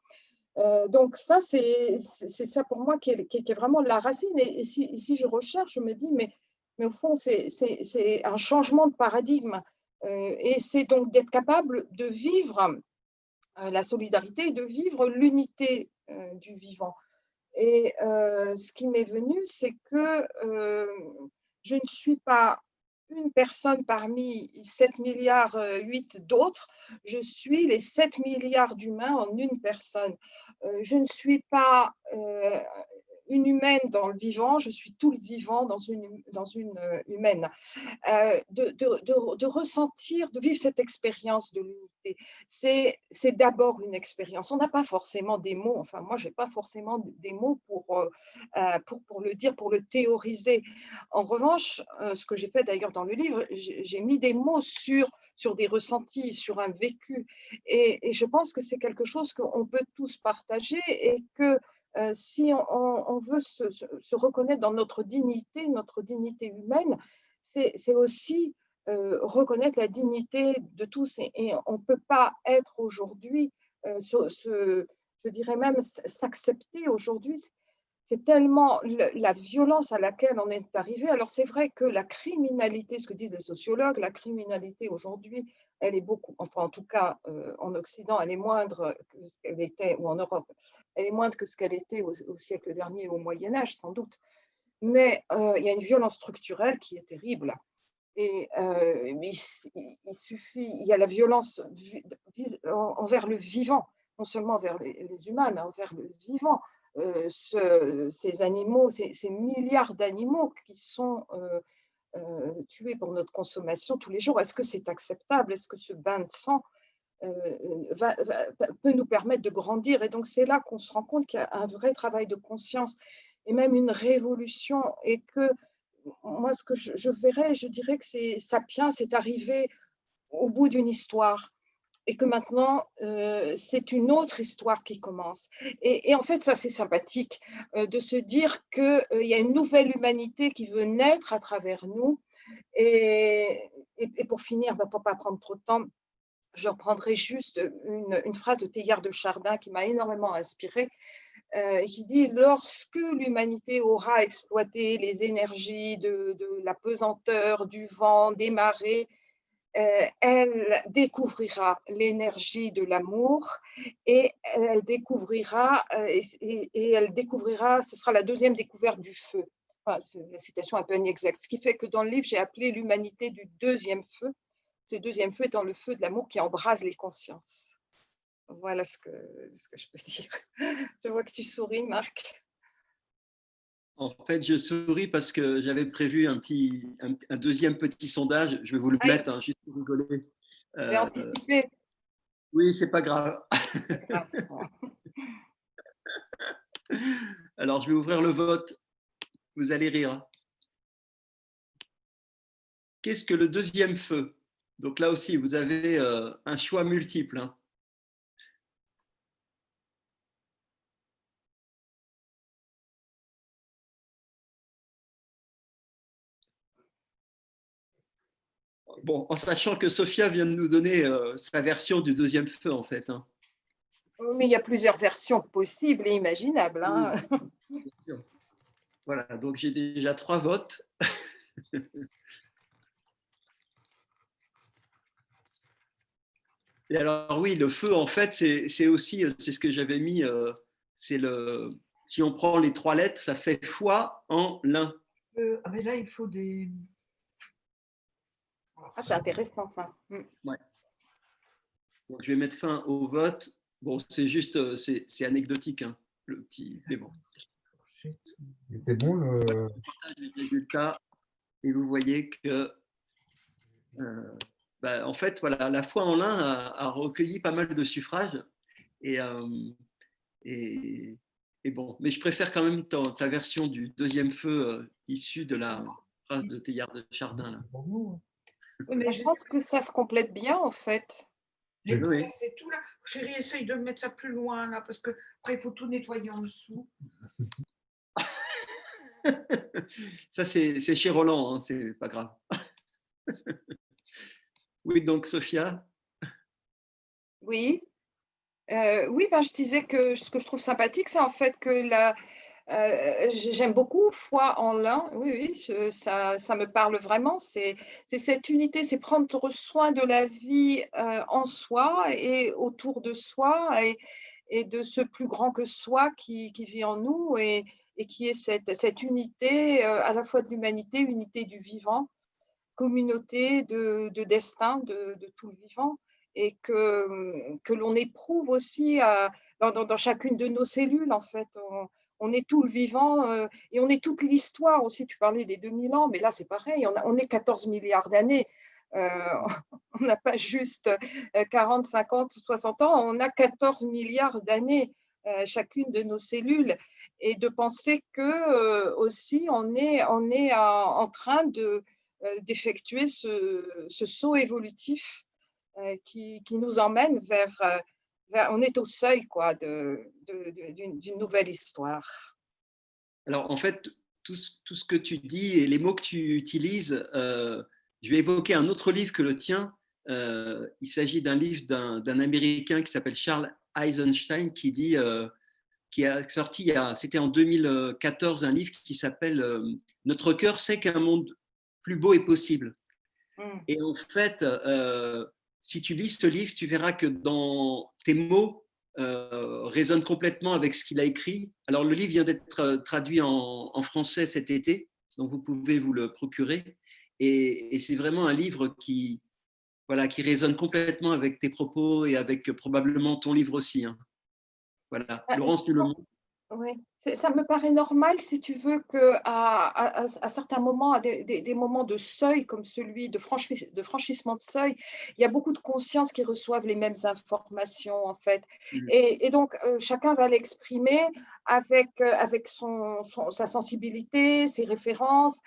Donc ça, c'est ça pour moi qui est vraiment la racine. Et si je recherche, je me dis, mais au fond, c'est un changement de paradigme. Et c'est donc d'être capable de vivre la solidarité et de vivre l'unité du vivant. Et ce qui m'est venu, c'est que je ne suis pas une personne parmi 7 milliards 8 d'autres, je suis les 7 milliards d'humains en une personne. Je ne suis pas une humaine dans le vivant, je suis tout le vivant dans une humaine. De ressentir, de vivre cette expérience de l'unité, c'est d'abord une expérience. On n'a pas forcément des mots, enfin moi je n'ai pas forcément des mots pour le dire, pour le théoriser. En revanche, ce que j'ai fait d'ailleurs dans le livre, j'ai mis des mots sur des ressentis, sur un vécu. Et je pense que c'est quelque chose qu'on peut tous partager et que si on veut se reconnaître dans notre dignité humaine, c'est aussi reconnaître la dignité de tous. Et on ne peut pas être aujourd'hui, je dirais même s'accepter aujourd'hui. C'est tellement la violence à laquelle on est arrivé. Alors c'est vrai que la criminalité, ce que disent les sociologues, la criminalité aujourd'hui, elle est beaucoup, enfin en tout cas en Occident, elle est moindre que ce qu'elle était, ou en Europe, elle est moindre que ce qu'elle était au siècle dernier, au Moyen-Âge sans doute. Mais il y a une violence structurelle qui est terrible. Et il suffit, il y a la violence envers le vivant, non seulement envers les humains, mais envers le vivant. Ces animaux, ces milliards d'animaux qui sont tués pour notre consommation tous les jours, est-ce que c'est acceptable? Est-ce que ce bain de sang peut nous permettre de grandir? Et donc c'est là qu'on se rend compte qu'il y a un vrai travail de conscience et même une révolution, et que moi, ce que je verrais, je dirais que Sapiens est arrivé au bout d'une histoire et que maintenant, c'est une autre histoire qui commence. Et en fait, ça, c'est sympathique de se dire qu'il y a une nouvelle humanité qui veut naître à travers nous. Et pour finir, pour ne pas prendre trop de temps, je reprendrai juste une phrase de Teilhard de Chardin qui m'a énormément inspirée. Qui dit: lorsque l'humanité aura exploité les énergies de la pesanteur, du vent, des marées, elle découvrira l'énergie de l'amour, et elle découvrira, elle découvrira, ce sera la deuxième découverte du feu. Enfin, c'est la citation un peu inexacte. Ce qui fait que dans le livre, j'ai appelé l'humanité du deuxième feu, ce deuxième feu étant le feu de l'amour qui embrase les consciences. Voilà ce que je peux dire. Je vois que tu souris, Marc. En fait, je souris parce que j'avais prévu un deuxième petit sondage. Je vais vous le mettre, hein, juste pour rigoler. J'ai anticipé. Oui, c'est pas grave. Ah, Alors, je vais ouvrir le vote. Vous allez rire. Qu'est-ce que le deuxième feu? Donc là aussi, vous avez un choix multiple, hein. Bon, en sachant que Sophia vient de nous donner sa version du deuxième feu, en fait, hein. mais il y a plusieurs versions possibles et imaginables, hein. Voilà, donc j'ai déjà 3 votes. Et alors oui, le feu, en fait, c'est aussi, c'est ce que j'avais mis, si on prend les 3 lettres, ça fait foi en l'un. Mais là, il faut des… Ah, c'est intéressant ça. Ouais. Donc, je vais mettre fin au vote. Bon, c'est juste, c'est anecdotique, hein, le petit. Mais bon. C'était bon le… Les résultats, et vous voyez que, en fait, voilà, la foi en l'un a recueilli pas mal de suffrages. Et bon, mais je préfère quand même ta version du deuxième feu issue de la phrase de Teilhard de Chardin. Là. Oui, mais Je pense que ça se complète bien en fait. j'ai Oui. placé tout là. Chérie, essaye de mettre ça plus loin là, parce que après il faut tout nettoyer en dessous. Ça, c'est chez Roland, hein, c'est pas grave. Oui, donc Sophia. Oui. Oui, je disais que ce que je trouve sympathique, c'est en fait que j'aime beaucoup foi en l'un. Oui, ça me parle vraiment. C'est cette unité, c'est prendre soin de la vie en soi et autour de soi, et de ce plus grand que soi qui vit en nous, et qui est cette unité à la fois de l'humanité, unité du vivant, communauté de destin de tout le vivant, et que l'on éprouve aussi dans chacune de nos cellules, en fait. On est tout le vivant et on est toute l'histoire aussi. Tu parlais des 2000 ans, mais là, c'est pareil. On est 14 milliards d'années. On n'a pas juste 40, 50, 60 ans. On a 14 milliards d'années, chacune de nos cellules. Et de penser que aussi, on est en train d'effectuer ce saut évolutif qui nous emmène vers, on est au seuil quoi, d'une nouvelle histoire. Alors en fait, tout ce que tu dis et les mots que tu utilises, je vais évoquer un autre livre que le tien. Il s'agit d'un livre d'un Américain qui s'appelle Charles Eisenstein qui a sorti, c'était en 2014, un livre qui s'appelle Notre cœur sait qu'un monde plus beau est possible. Et en fait, si tu lis ce livre, tu verras que dans tes mots résonnent complètement avec ce qu'il a écrit. Alors, le livre vient d'être traduit en français cet été, donc vous pouvez vous le procurer. Et c'est vraiment un livre qui résonne complètement avec tes propos et avec probablement ton livre aussi. Hein. Voilà. Laurence, tu le montres. Oui, ça me paraît normal, si tu veux, qu'à certains moments, à des moments de seuil, comme celui de franchissement de seuil, il y a beaucoup de consciences qui reçoivent les mêmes informations, en fait. Et donc, chacun va l'exprimer avec sa sensibilité, ses références,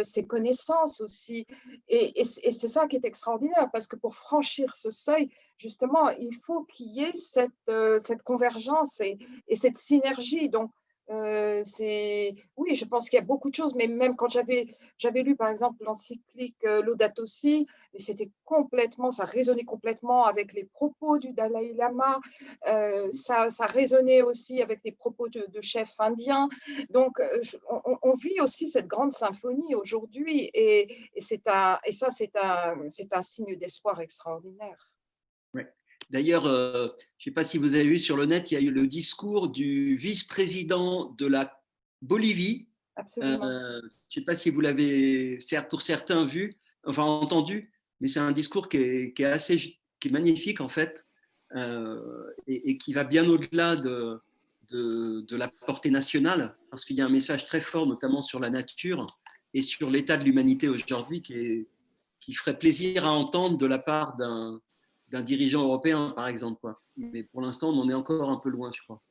ses connaissances aussi. Et c'est ça qui est extraordinaire, parce que pour franchir ce seuil, justement, il faut qu'il y ait cette convergence et cette synergie. Donc, oui, je pense qu'il y a beaucoup de choses, mais même quand j'avais lu, par exemple, l'encyclique Laudato Si, mais c'était complètement, ça résonnait complètement avec les propos du Dalai Lama, ça résonnait aussi avec les propos de chefs indiens. Donc, on vit aussi cette grande symphonie aujourd'hui, et ça, c'est un signe d'espoir extraordinaire. Ouais. D'ailleurs, je ne sais pas si vous avez vu sur le net, il y a eu le discours du vice-président de la Bolivie. Absolument. Je ne sais pas si vous l'avez, pour certains, vu, enfin entendu, mais c'est un discours qui est magnifique en fait, et qui va bien au-delà de la portée nationale, parce qu'il y a un message très fort, notamment sur la nature et sur l'état de l'humanité aujourd'hui, qui ferait plaisir à entendre de la part d'un dirigeant européen, par exemple. Quoi. Mais pour l'instant, on en est encore un peu loin, je crois.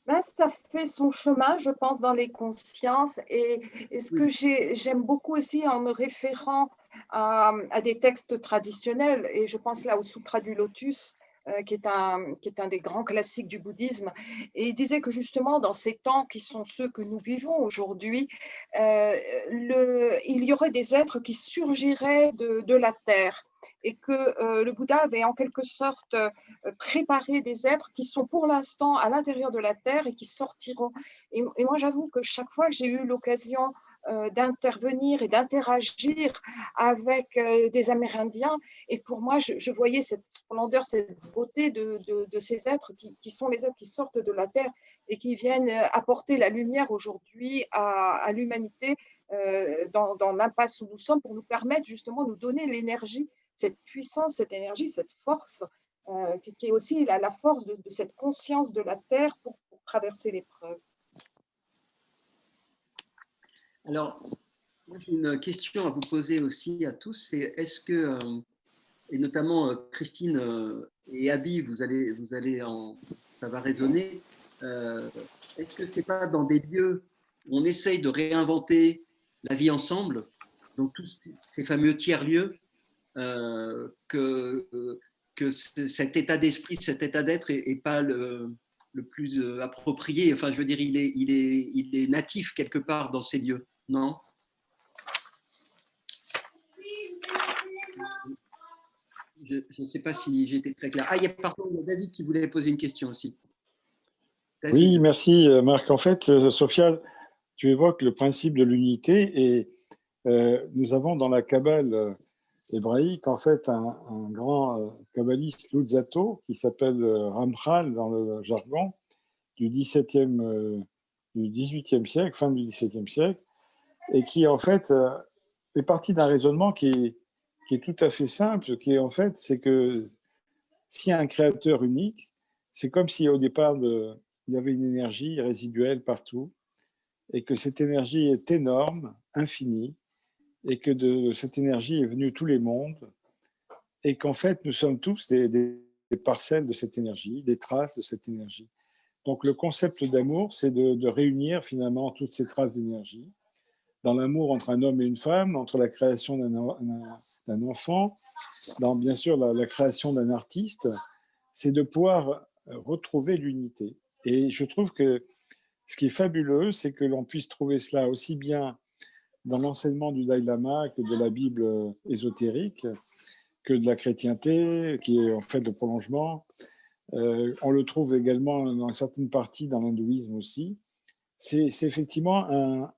Ben, ça fait son chemin, je pense, dans les consciences. Et ce que j'aime beaucoup aussi en me référant à des textes traditionnels, et je pense là au Sutra du Lotus, qui est un des grands classiques du bouddhisme. Et il disait que justement, dans ces temps qui sont ceux que nous vivons aujourd'hui, il y aurait des êtres qui surgiraient de la terre, et que le Bouddha avait en quelque sorte préparé des êtres qui sont pour l'instant à l'intérieur de la terre et qui sortiront. Et moi, j'avoue que chaque fois que j'ai eu l'occasion d'intervenir et d'interagir avec des Amérindiens, et pour moi, je voyais cette splendeur, cette beauté de ces êtres qui sont les êtres qui sortent de la terre et qui viennent apporter la lumière aujourd'hui à l'humanité dans l'impasse où nous sommes, pour nous permettre justement de nous donner l'énergie, cette puissance, cette énergie, cette force, qui est aussi la force de cette conscience de la Terre pour traverser l'épreuve. Alors, moi, j'ai une question à vous poser aussi à tous, c'est est-ce que, et notamment Christine et Abby, ça va résonner, est-ce que c'est pas dans des lieux où on essaye de réinventer la vie ensemble, donc tous ces fameux tiers-lieux, que cet état d'esprit, cet état d'être est pas le plus approprié. Enfin, je veux dire, il est natif quelque part dans ces lieux, non? Je ne sais pas si j'étais très clair. Ah, il y a pardon, David qui voulait poser une question aussi. David. Oui, merci Marc. En fait, Sophia, tu évoques le principe de l'unité, et nous avons dans la Kabbale hébraïque, en fait, un grand kabbaliste Luzzatto qui s'appelle Ramchal dans le jargon du 18e siècle, fin du XVIIe siècle, et qui, en fait, est parti d'un raisonnement qui est tout à fait simple, qui est, en fait, c'est que s'il y a un créateur unique, c'est comme si au départ, il y avait une énergie résiduelle partout, et que cette énergie est énorme, infinie, et que de cette énergie est venue tous les mondes, et qu'en fait, nous sommes tous des parcelles de cette énergie, des traces de cette énergie. Donc, le concept d'amour, c'est de réunir finalement toutes ces traces d'énergie, dans l'amour entre un homme et une femme, entre la création d'un enfant, dans bien sûr la création d'un artiste, c'est de pouvoir retrouver l'unité. Et je trouve que ce qui est fabuleux, c'est que l'on puisse trouver cela aussi bien dans l'enseignement du Dalai Lama que de la Bible ésotérique, que de la chrétienté, qui est en fait le prolongement. On le trouve également dans certaines parties dans l'hindouisme aussi. C'est effectivement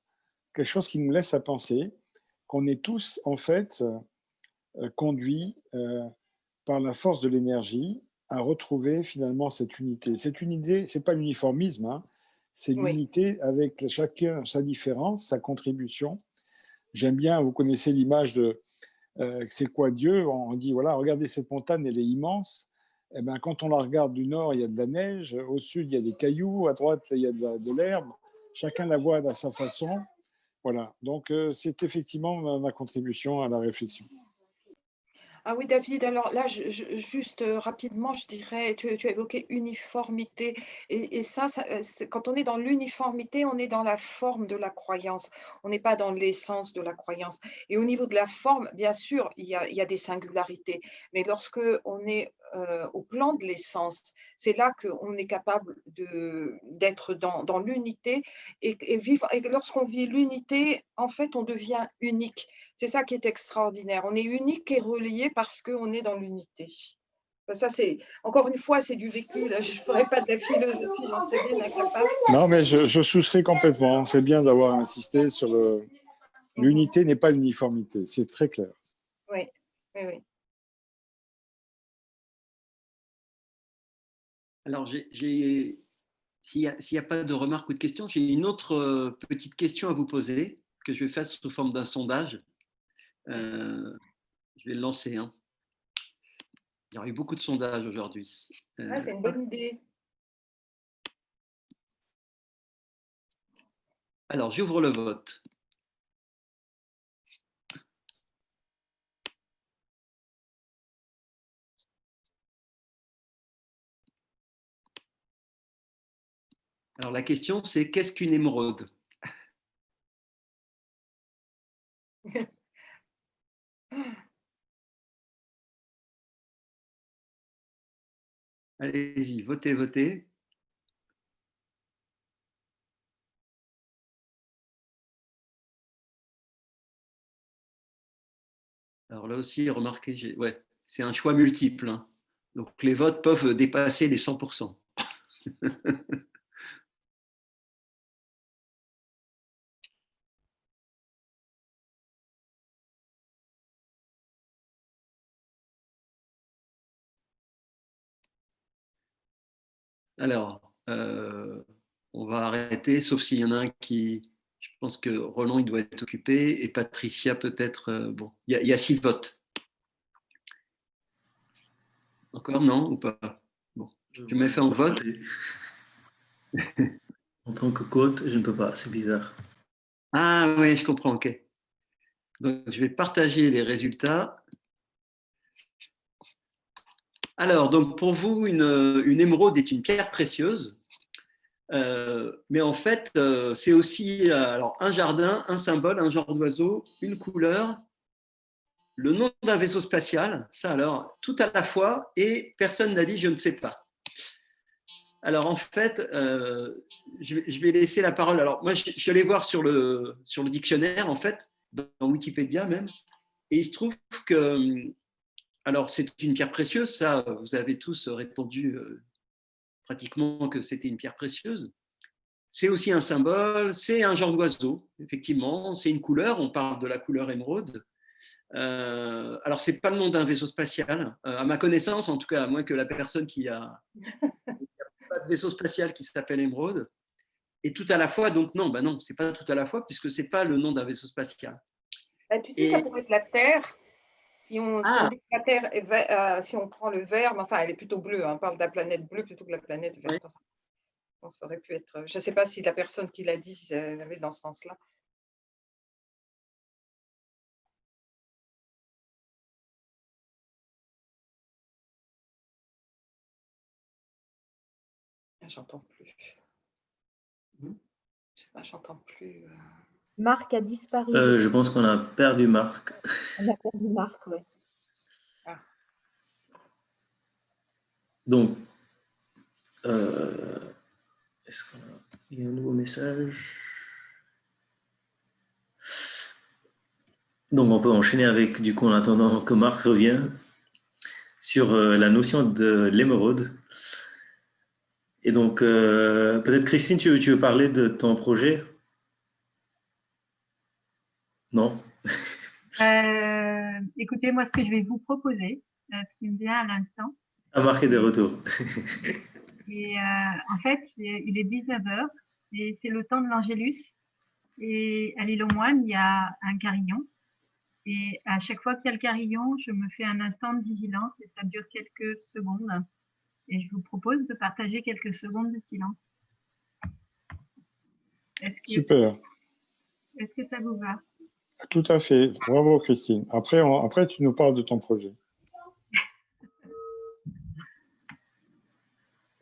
quelque chose qui nous laisse à penser qu'on est tous en fait conduits par la force de l'énergie à retrouver finalement cette unité. Cette unité, c'est pas l'uniformisme, hein, c'est l'unité avec chacun sa différence, sa contribution. J'aime bien, vous connaissez l'image de c'est quoi Dieu? On dit, voilà, regardez cette montagne, elle est immense. Eh ben, quand on la regarde du nord, il y a de la neige, au sud, il y a des cailloux, à droite, il y a de l'herbe. Chacun la voit à sa façon. Voilà, donc c'est effectivement ma contribution à la réflexion. Ah oui, David, alors là, juste rapidement, je dirais, tu as évoqué uniformité. Et ça, quand on est dans l'uniformité, on est dans la forme de la croyance. On n'est pas dans l'essence de la croyance. Et au niveau de la forme, bien sûr, il y a des singularités. Mais lorsque on est au plan de l'essence, c'est là qu'on est capable d'être dans l'unité et vivre. Et lorsqu'on vit l'unité, en fait, on devient unique. C'est ça qui est extraordinaire. On est unique et relié parce qu'on est dans l'unité. Ça, c'est, encore une fois, c'est du vécu. Là. Je ne ferai pas de la philosophie, j'en serais bien incapable. Non, mais je souscris complètement. C'est bien d'avoir insisté sur l'unité n'est pas l'uniformité. C'est très clair. Oui, oui, oui. Alors, s'il n'y a pas de remarques ou de questions, j'ai une autre petite question à vous poser que je vais faire sous forme d'un sondage. Je vais le lancer. Hein. Il y aura eu beaucoup de sondages aujourd'hui. C'est une bonne idée. Alors, j'ouvre le vote. Alors, la question, c'est qu'est-ce qu'une émeraude? Allez-y, votez, votez. Alors là aussi, remarquez, ouais, c'est un choix multiple. Hein. Donc les votes peuvent dépasser les 100%. Alors, on va arrêter, sauf s'il y en a un qui... Je pense que Roland, il doit être occupé, et Patricia peut-être... bon, il y a 6 votes. Encore, non, ou pas? Bon, je mets fin au vote. En tant que côte, je ne peux pas, c'est bizarre. Ah oui, je comprends, ok. Donc, je vais partager les résultats. Alors, donc pour vous, une émeraude est une pierre précieuse. Mais en fait, c'est aussi alors, un jardin, un symbole, un genre d'oiseau, une couleur, le nom d'un vaisseau spatial, ça alors, tout à la fois, et personne n'a dit je ne sais pas. Alors en fait, je vais laisser la parole. Alors moi, je suis allé voir sur le dictionnaire, en fait, dans Wikipédia même, et il se trouve que, alors c'est une pierre précieuse, ça, vous avez tous répondu pratiquement que c'était une pierre précieuse. C'est aussi un symbole, c'est un genre d'oiseau, effectivement, c'est une couleur, on parle de la couleur émeraude. Alors, ce n'est pas le nom d'un vaisseau spatial, à ma connaissance, en tout cas, à moins que la personne qui a pas de vaisseau spatial qui s'appelle émeraude. Et tout à la fois, donc non, non, c'est pas tout à la fois, puisque ce n'est pas le nom d'un vaisseau spatial. Tu sais, ça pourrait être la Terre. Si on dit que la Terre, si on prend le vert, mais enfin, elle est plutôt bleue, hein, on parle de la planète bleue plutôt que de la planète verte. Oui. Enfin, ça aurait pu être. Je ne sais pas si la personne qui l'a dit avait dans ce sens-là. J'entends plus. Je sais pas, j'entends plus. Marc a disparu. Je pense qu'on a perdu Marc. On a perdu Marc, oui. Ah. Donc, est-ce qu'il y a un nouveau message? message. Donc, on peut enchaîner avec, du coup, en attendant que Marc revienne, sur la notion de l'émeraude. Et donc, peut-être Christine, tu veux parler de ton projet? Non? Écoutez, moi, ce que je vais vous proposer, ce qui me vient à l'instant. À Marc est de retour. Et en fait, il est 19h et c'est le temps de l'Angélus. Et à l'île aux Moines, il y a un carillon. Et à chaque fois qu'il y a le carillon, je me fais un instant de vigilance et ça dure quelques secondes. Et je vous propose de partager quelques secondes de silence. Super. Est-ce que ça vous va? Tout à fait. Bravo, Christine. Après, tu nous parles de ton projet.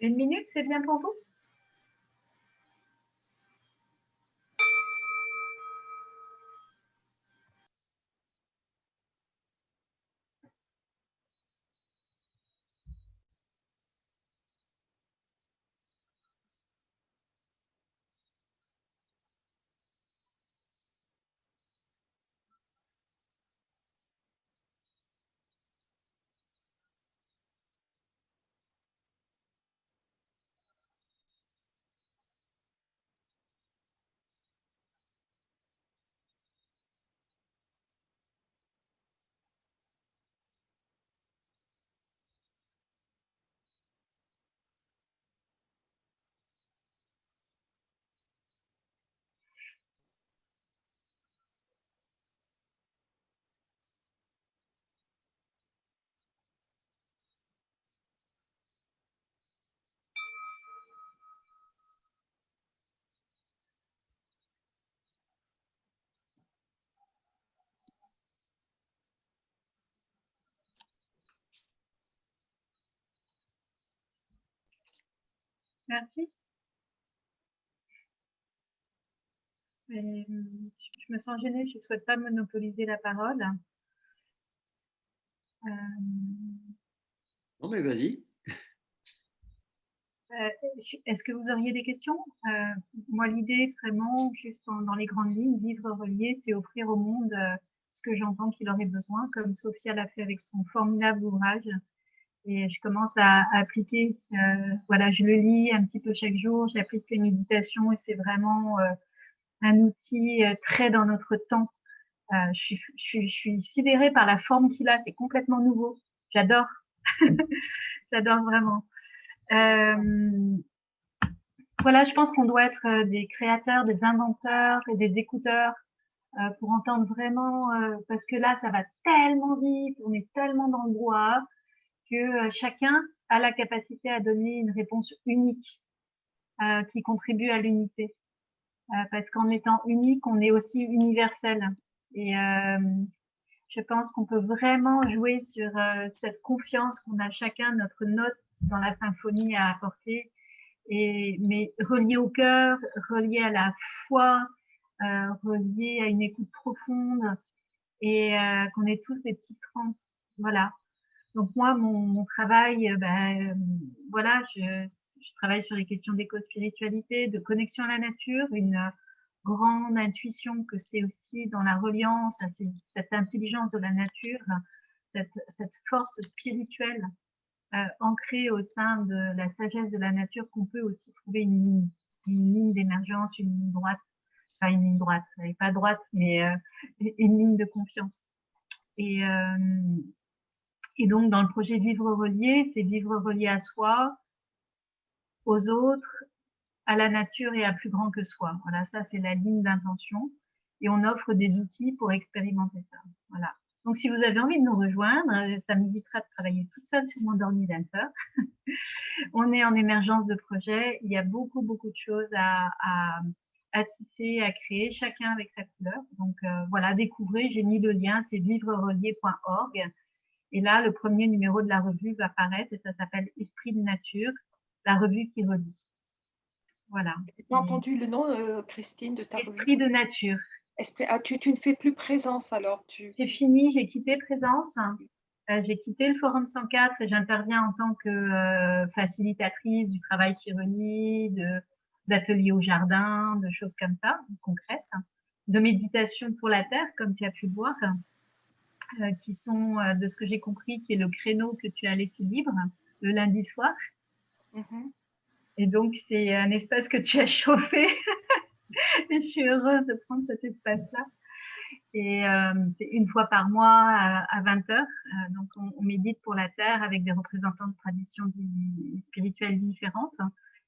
1 minute, c'est bien pour vous? Merci. Je me sens gênée, je ne souhaite pas monopoliser la parole. Non, mais vas-y. Est-ce que vous auriez des questions? Moi, l'idée, vraiment, juste dans les grandes lignes, vivre relié, c'est offrir au monde ce que j'entends qu'il aurait besoin, comme Sophia l'a fait avec son formidable ouvrage. Et je commence à appliquer, voilà, je le lis un petit peu chaque jour, j'applique les méditations et c'est vraiment un outil très dans notre temps. Je suis sidérée par la forme qu'il a, c'est complètement nouveau. J'adore, j'adore vraiment. Voilà, je pense qu'on doit être des créateurs, des inventeurs et des écouteurs pour entendre vraiment, parce que là, ça va tellement vite, on est tellement dans le brouhaha que chacun a la capacité à donner une réponse unique qui contribue à l'unité. Parce qu'en étant unique, on est aussi universel. Et je pense qu'on peut vraiment jouer sur cette confiance qu'on a chacun, notre note dans la symphonie à apporter, mais relié au cœur, relié à la foi, relié à une écoute profonde et qu'on est tous des tisserands. Voilà. Donc moi, mon travail, voilà, je travaille sur les questions d'éco-spiritualité, de connexion à la nature, une grande intuition que c'est aussi dans la reliance à cette intelligence de la nature, cette force spirituelle ancrée au sein de la sagesse de la nature qu'on peut aussi trouver une ligne d'émergence, une ligne droite, enfin une ligne droite, elle n'est pas droite, mais une ligne de confiance. Et donc, dans le projet Vivre relié, c'est vivre relié à soi, aux autres, à la nature et à plus grand que soi. Voilà, ça, c'est la ligne d'intention. Et on offre des outils pour expérimenter ça. Voilà. Donc, si vous avez envie de nous rejoindre, ça m'évitera de travailler toute seule sur mon ordinateur. On est en émergence de projet. Il y a beaucoup, beaucoup de choses à tisser, à créer, chacun avec sa couleur. Donc, voilà, découvrez. J'ai mis le lien, c'est vivrerelier.org. Et là, le premier numéro de la revue va paraître et ça s'appelle Esprit de nature, la revue qui relie. Voilà. J'ai pas entendu le nom, Christine, de ta revue. Esprit de nature. Tu ne fais plus Présence alors C'est fini, j'ai quitté Présence. J'ai quitté le Forum 104 et j'interviens en tant que facilitatrice du travail qui relie, d'ateliers au jardin, de choses comme ça, concrètes, de méditation pour la terre, comme tu as pu le voir, qui sont, de ce que j'ai compris, qui est le créneau que tu as laissé libre le lundi soir. Et donc, c'est un espace que tu as chauffé. Et je suis heureuse de prendre cet espace-là. Et c'est une fois par mois à 20h. Donc, on médite pour la terre avec des représentants de traditions spirituelles différentes.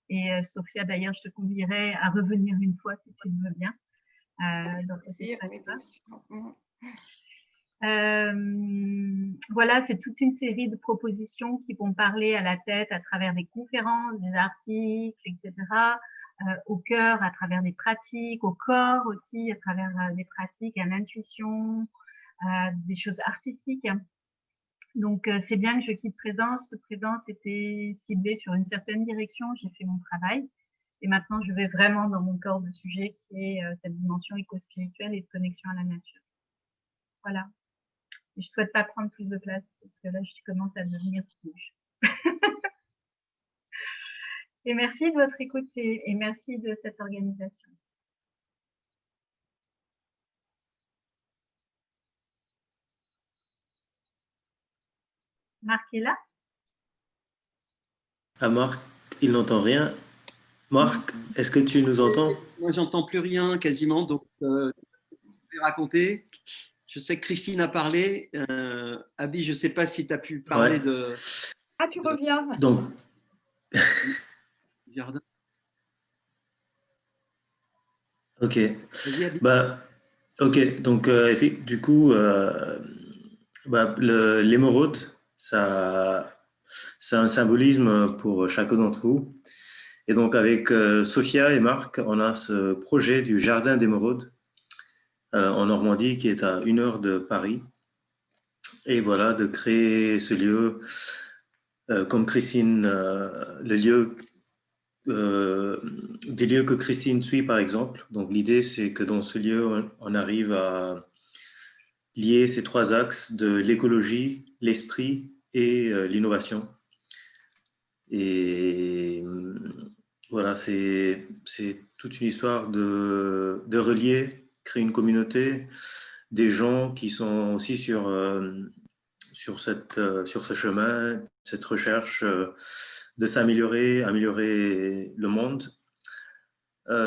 Et Sophia, d'ailleurs, je te convierai à revenir une fois si tu le veux bien. Dans cet espace-là. Voilà, c'est toute une série de propositions qui vont parler à la tête à travers des conférences, des articles, etc. Au cœur à travers des pratiques, au corps aussi à travers des pratiques, à l'intuition, des choses artistiques. Donc, c'est bien que je quitte Présence. Présence était ciblée sur une certaine direction. J'ai fait mon travail. Et maintenant, je vais vraiment dans mon corps de sujet qui est cette dimension éco-spirituelle et de connexion à la nature. Voilà. Et je ne souhaite pas prendre plus de place parce que là, je commence à devenir rouge. Et merci de votre écoute et merci de cette organisation. Marc est là? Ah, Marc, il n'entend rien. Marc, est-ce que tu nous entends? Moi, j'entends plus rien quasiment, donc je vais raconter. Je sais que Christine a parlé. Abby, je ne sais pas si tu as pu parler de... Ah, tu reviens. Donc, jardin. ok. Vas-y, Abby. Bah, ok, donc du coup, l'émeraude, ça a un symbolisme pour chacun d'entre vous. Et donc, avec Sophia et Marc, on a ce projet du Jardin d'émeraude en Normandie, qui est à 1 heure de Paris. Et voilà, de créer ce lieu, comme Christine, le lieu, des lieux que Christine suit, par exemple. Donc, l'idée, c'est que dans ce lieu, on arrive à lier ces 3 axes de l'écologie, l'esprit et l'innovation. Et voilà, c'est toute une histoire de relier, créer une communauté, des gens qui sont aussi sur ce chemin, cette recherche de s'améliorer, améliorer le monde.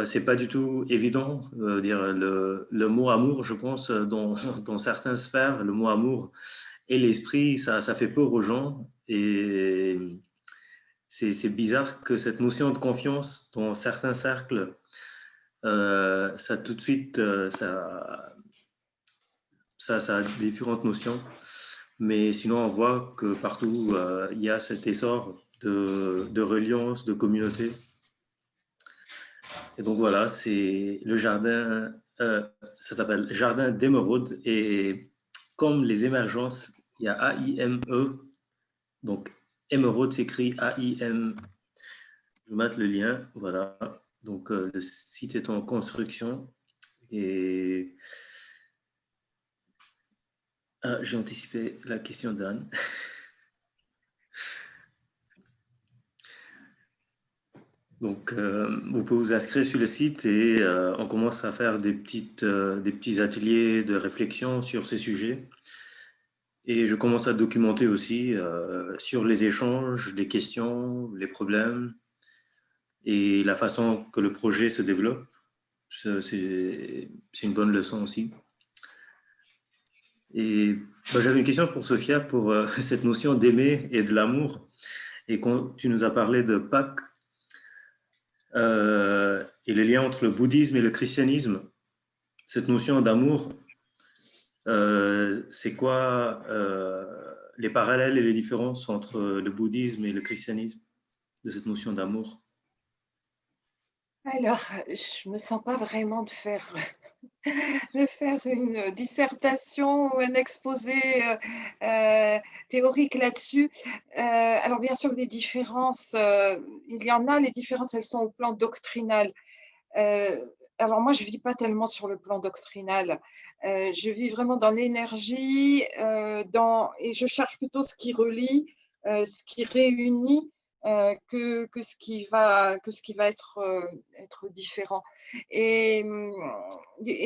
C'est pas du tout évident, dire le mot amour, je pense, dans certaines sphères, le mot amour et l'esprit, ça fait peur aux gens. Et c'est bizarre que cette notion de confiance, dans certains cercles, ça tout de suite, ça a différentes notions. Mais sinon, on voit que partout, il y a cet essor de reliance, de communauté. Et donc voilà, c'est le jardin, ça s'appelle Jardin d'émeraude. Et comme les émergences, il y a A-I-M-E. Donc émeraude s'écrit A-I-M. Je vais mettre le lien, voilà. Donc le site est en construction. Et j'ai anticipé la question d'Anne. Donc, vous pouvez vous inscrire sur le site et on commence à faire des petits ateliers de réflexion sur ces sujets. Et je commence à documenter aussi sur les échanges, les questions, les problèmes et la façon que le projet se développe. C'est une bonne leçon aussi. Et j'avais une question pour Sophia pour cette notion d'aimer et de l'amour. Et quand tu nous as parlé de Pâques, et le lien entre le bouddhisme et le christianisme, cette notion d'amour, c'est quoi les parallèles et les différences entre le bouddhisme et le christianisme de cette notion d'amour? Alors, je ne me sens pas vraiment de faire une dissertation ou un exposé théorique là-dessus. Alors, bien sûr, des différences, il y en a. Les différences, elles sont au plan doctrinal. Alors, moi, je ne vis pas tellement sur le plan doctrinal. Je vis vraiment dans l'énergie et je cherche plutôt ce qui relie, ce qui réunit que ce qui va être différent. Et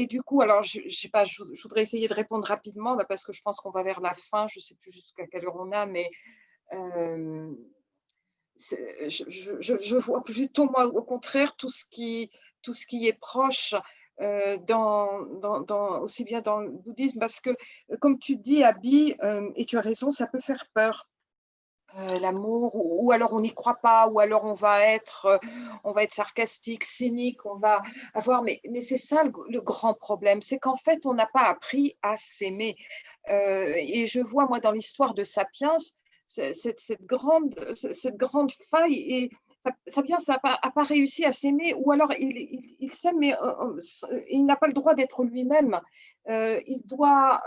du coup, alors, je sais pas, je voudrais essayer de répondre rapidement, là, parce que je pense qu'on va vers la fin. Je ne sais plus jusqu'à quelle heure on a, mais je vois plutôt, moi, au contraire, tout ce qui est proche, aussi bien dans le bouddhisme, parce que, comme tu dis, Abby, et tu as raison, ça peut faire peur. L'amour, ou alors on n'y croit pas, ou alors on va être sarcastique, cynique, on va avoir, mais c'est ça le grand problème, c'est qu'en fait on n'a pas appris à s'aimer. Et je vois, moi, dans l'histoire de Sapiens, cette grande faille, et Sapiens n'a pas réussi à s'aimer, ou alors il s'aime, mais il n'a pas le droit d'être lui-même. Il doit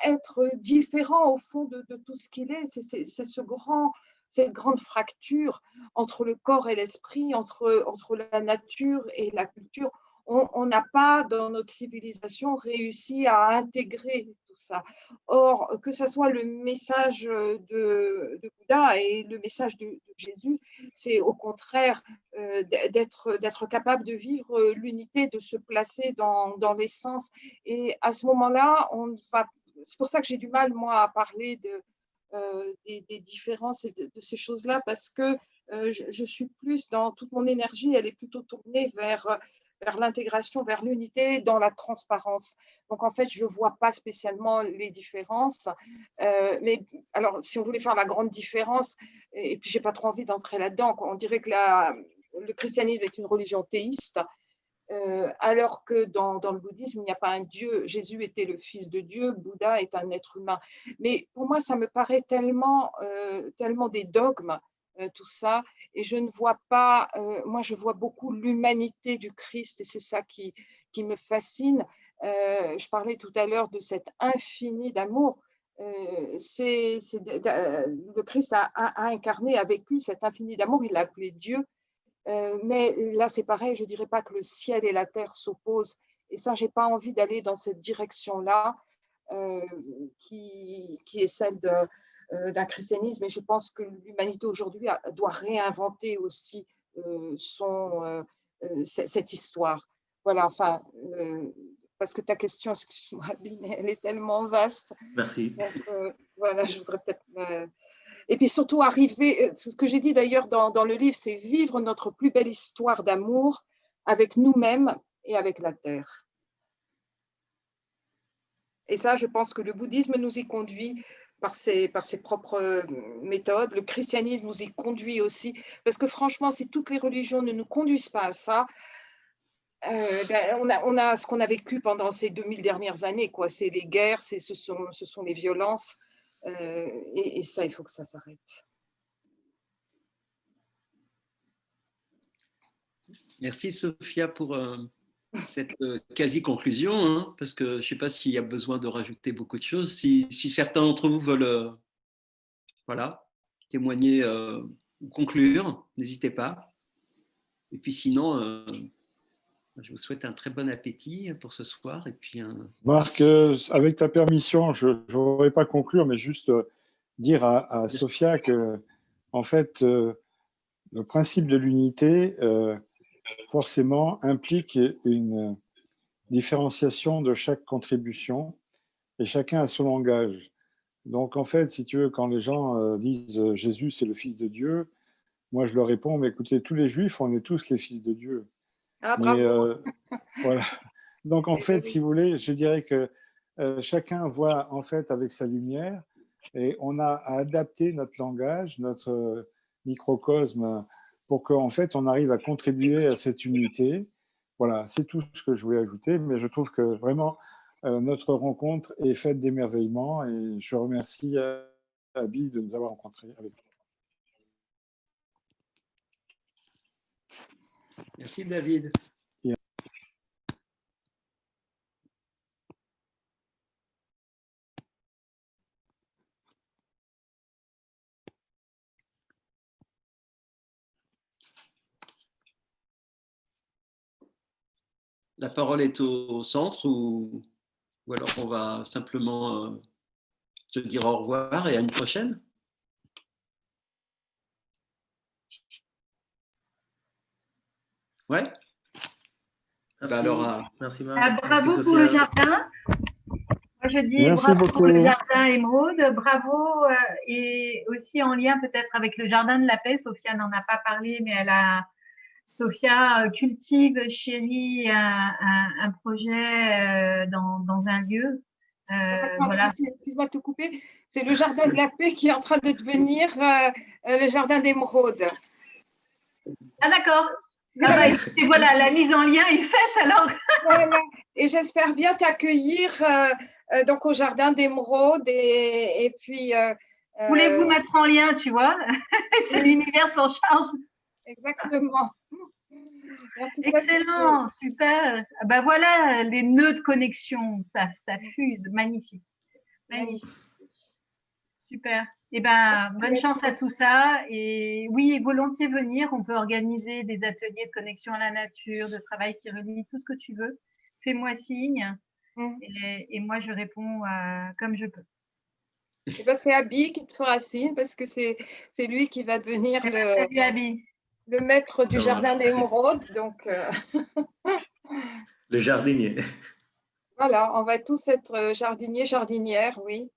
être différent au fond de tout ce qu'il est. C'est cette grande fracture entre le corps et l'esprit, entre la nature et la culture. On n'a pas, dans notre civilisation, réussi à intégrer tout ça. Or, que ce soit le message de Bouddha et le message de Jésus, c'est au contraire d'être capable de vivre l'unité, de se placer dans l'essence. Et à ce moment-là, c'est pour ça que j'ai du mal, moi, à parler des différences et de ces choses-là, parce que je suis plus dans toute mon énergie, elle est plutôt tournée vers l'intégration, vers l'unité, dans la transparence. Donc, en fait, je ne vois pas spécialement les différences. Mais alors, si on voulait faire la grande différence, et puis je n'ai pas trop envie d'entrer là-dedans, on dirait que le christianisme est une religion théiste, alors que dans le bouddhisme, il n'y a pas un Dieu. Jésus était le Fils de Dieu, Bouddha est un être humain. Mais pour moi, ça me paraît tellement des dogmes, tout ça, et je ne vois pas, moi je vois beaucoup l'humanité du Christ, et c'est ça qui me fascine. Je parlais tout à l'heure de cet infini d'amour. Le Christ a incarné, a vécu cet infini d'amour, il l'a appelé Dieu. Mais là, c'est pareil, je ne dirais pas que le ciel et la terre s'opposent. Et ça, je n'ai pas envie d'aller dans cette direction-là, qui est celle d'un christianisme. Et je pense que l'humanité aujourd'hui doit réinventer aussi cette histoire. Voilà, enfin, parce que ta question, excuse-moi, mais elle est tellement vaste. Merci. Donc, voilà, je voudrais peut-être... Et puis surtout arriver, ce que j'ai dit d'ailleurs dans le livre, c'est vivre notre plus belle histoire d'amour avec nous-mêmes et avec la terre. Et ça, je pense que le bouddhisme nous y conduit par ses propres méthodes. Le christianisme nous y conduit aussi. Parce que franchement, si toutes les religions ne nous conduisent pas à ça, on a ce qu'on a vécu pendant ces 2000 dernières années, quoi. C'est les guerres, ce sont les violences. Et ça, il faut que ça s'arrête. Merci Sophia pour cette quasi-conclusion, hein, parce que je ne sais pas s'il y a besoin de rajouter beaucoup de choses. Si certains d'entre vous veulent voilà, témoigner ou conclure, n'hésitez pas. Et puis sinon, je vous souhaite un très bon appétit pour ce soir. Et puis Marc, avec ta permission, je ne voudrais pas conclure, mais juste dire à Sophia que, en fait, le principe de l'unité, forcément, implique une différenciation de chaque contribution et chacun a son langage. Donc, en fait, si tu veux, quand les gens disent Jésus, c'est le Fils de Dieu, moi, je leur réponds, mais écoutez, tous les Juifs, on est tous les fils de Dieu. Ah, bravo. Voilà. Donc, en fait, si vous voulez, je dirais que chacun voit, en fait, avec sa lumière, et on a à adapter notre langage, notre microcosme, pour qu'en fait, on arrive à contribuer à cette unité. Voilà, c'est tout ce que je voulais ajouter, mais je trouve que vraiment, notre rencontre est faite d'émerveillement, et je remercie Abby de nous avoir rencontrés avec nous. Merci David. La parole est au centre, ou alors on va simplement se dire au revoir et à une prochaine. Ouais. Merci, merci Marc. Ah, bravo Merci, pour le Sophia. jardin. Moi, je dis Merci bravo beaucoup. pour le jardin émeraude, bravo. Et aussi en lien peut-être avec le jardin de la paix. Sophia n'en a pas parlé, mais Sophia cultive, chérit un projet dans un lieu. Attends, Voilà. excuse-moi de te couper. C'est le jardin de la paix qui est en train de devenir le jardin d'émeraude. Ah d'accord. Ah bah, et voilà, la mise en lien est faite alors. Voilà. Et j'espère bien t'accueillir donc au jardin d'émeraude et puis. Voulez-vous mettre en lien, tu vois? C'est l'univers s'en charge. Exactement. En tout cas, Excellent, super. Ah bah voilà, les nœuds de connexion, ça fuse, magnifique. Magnifique. Super. Eh ben, bonne chance à tout ça. Et oui, volontiers venir. On peut organiser des ateliers de connexion à la nature, de travail qui relie, tout ce que tu veux. Fais-moi signe. Et moi, je réponds comme je peux. Eh ben, c'est Abby qui te fera signe parce que c'est lui qui va devenir Salut, Abby. le maître du jardin d'émeraude. Donc, Le jardinier. voilà, on va tous être jardiniers, jardinières, oui.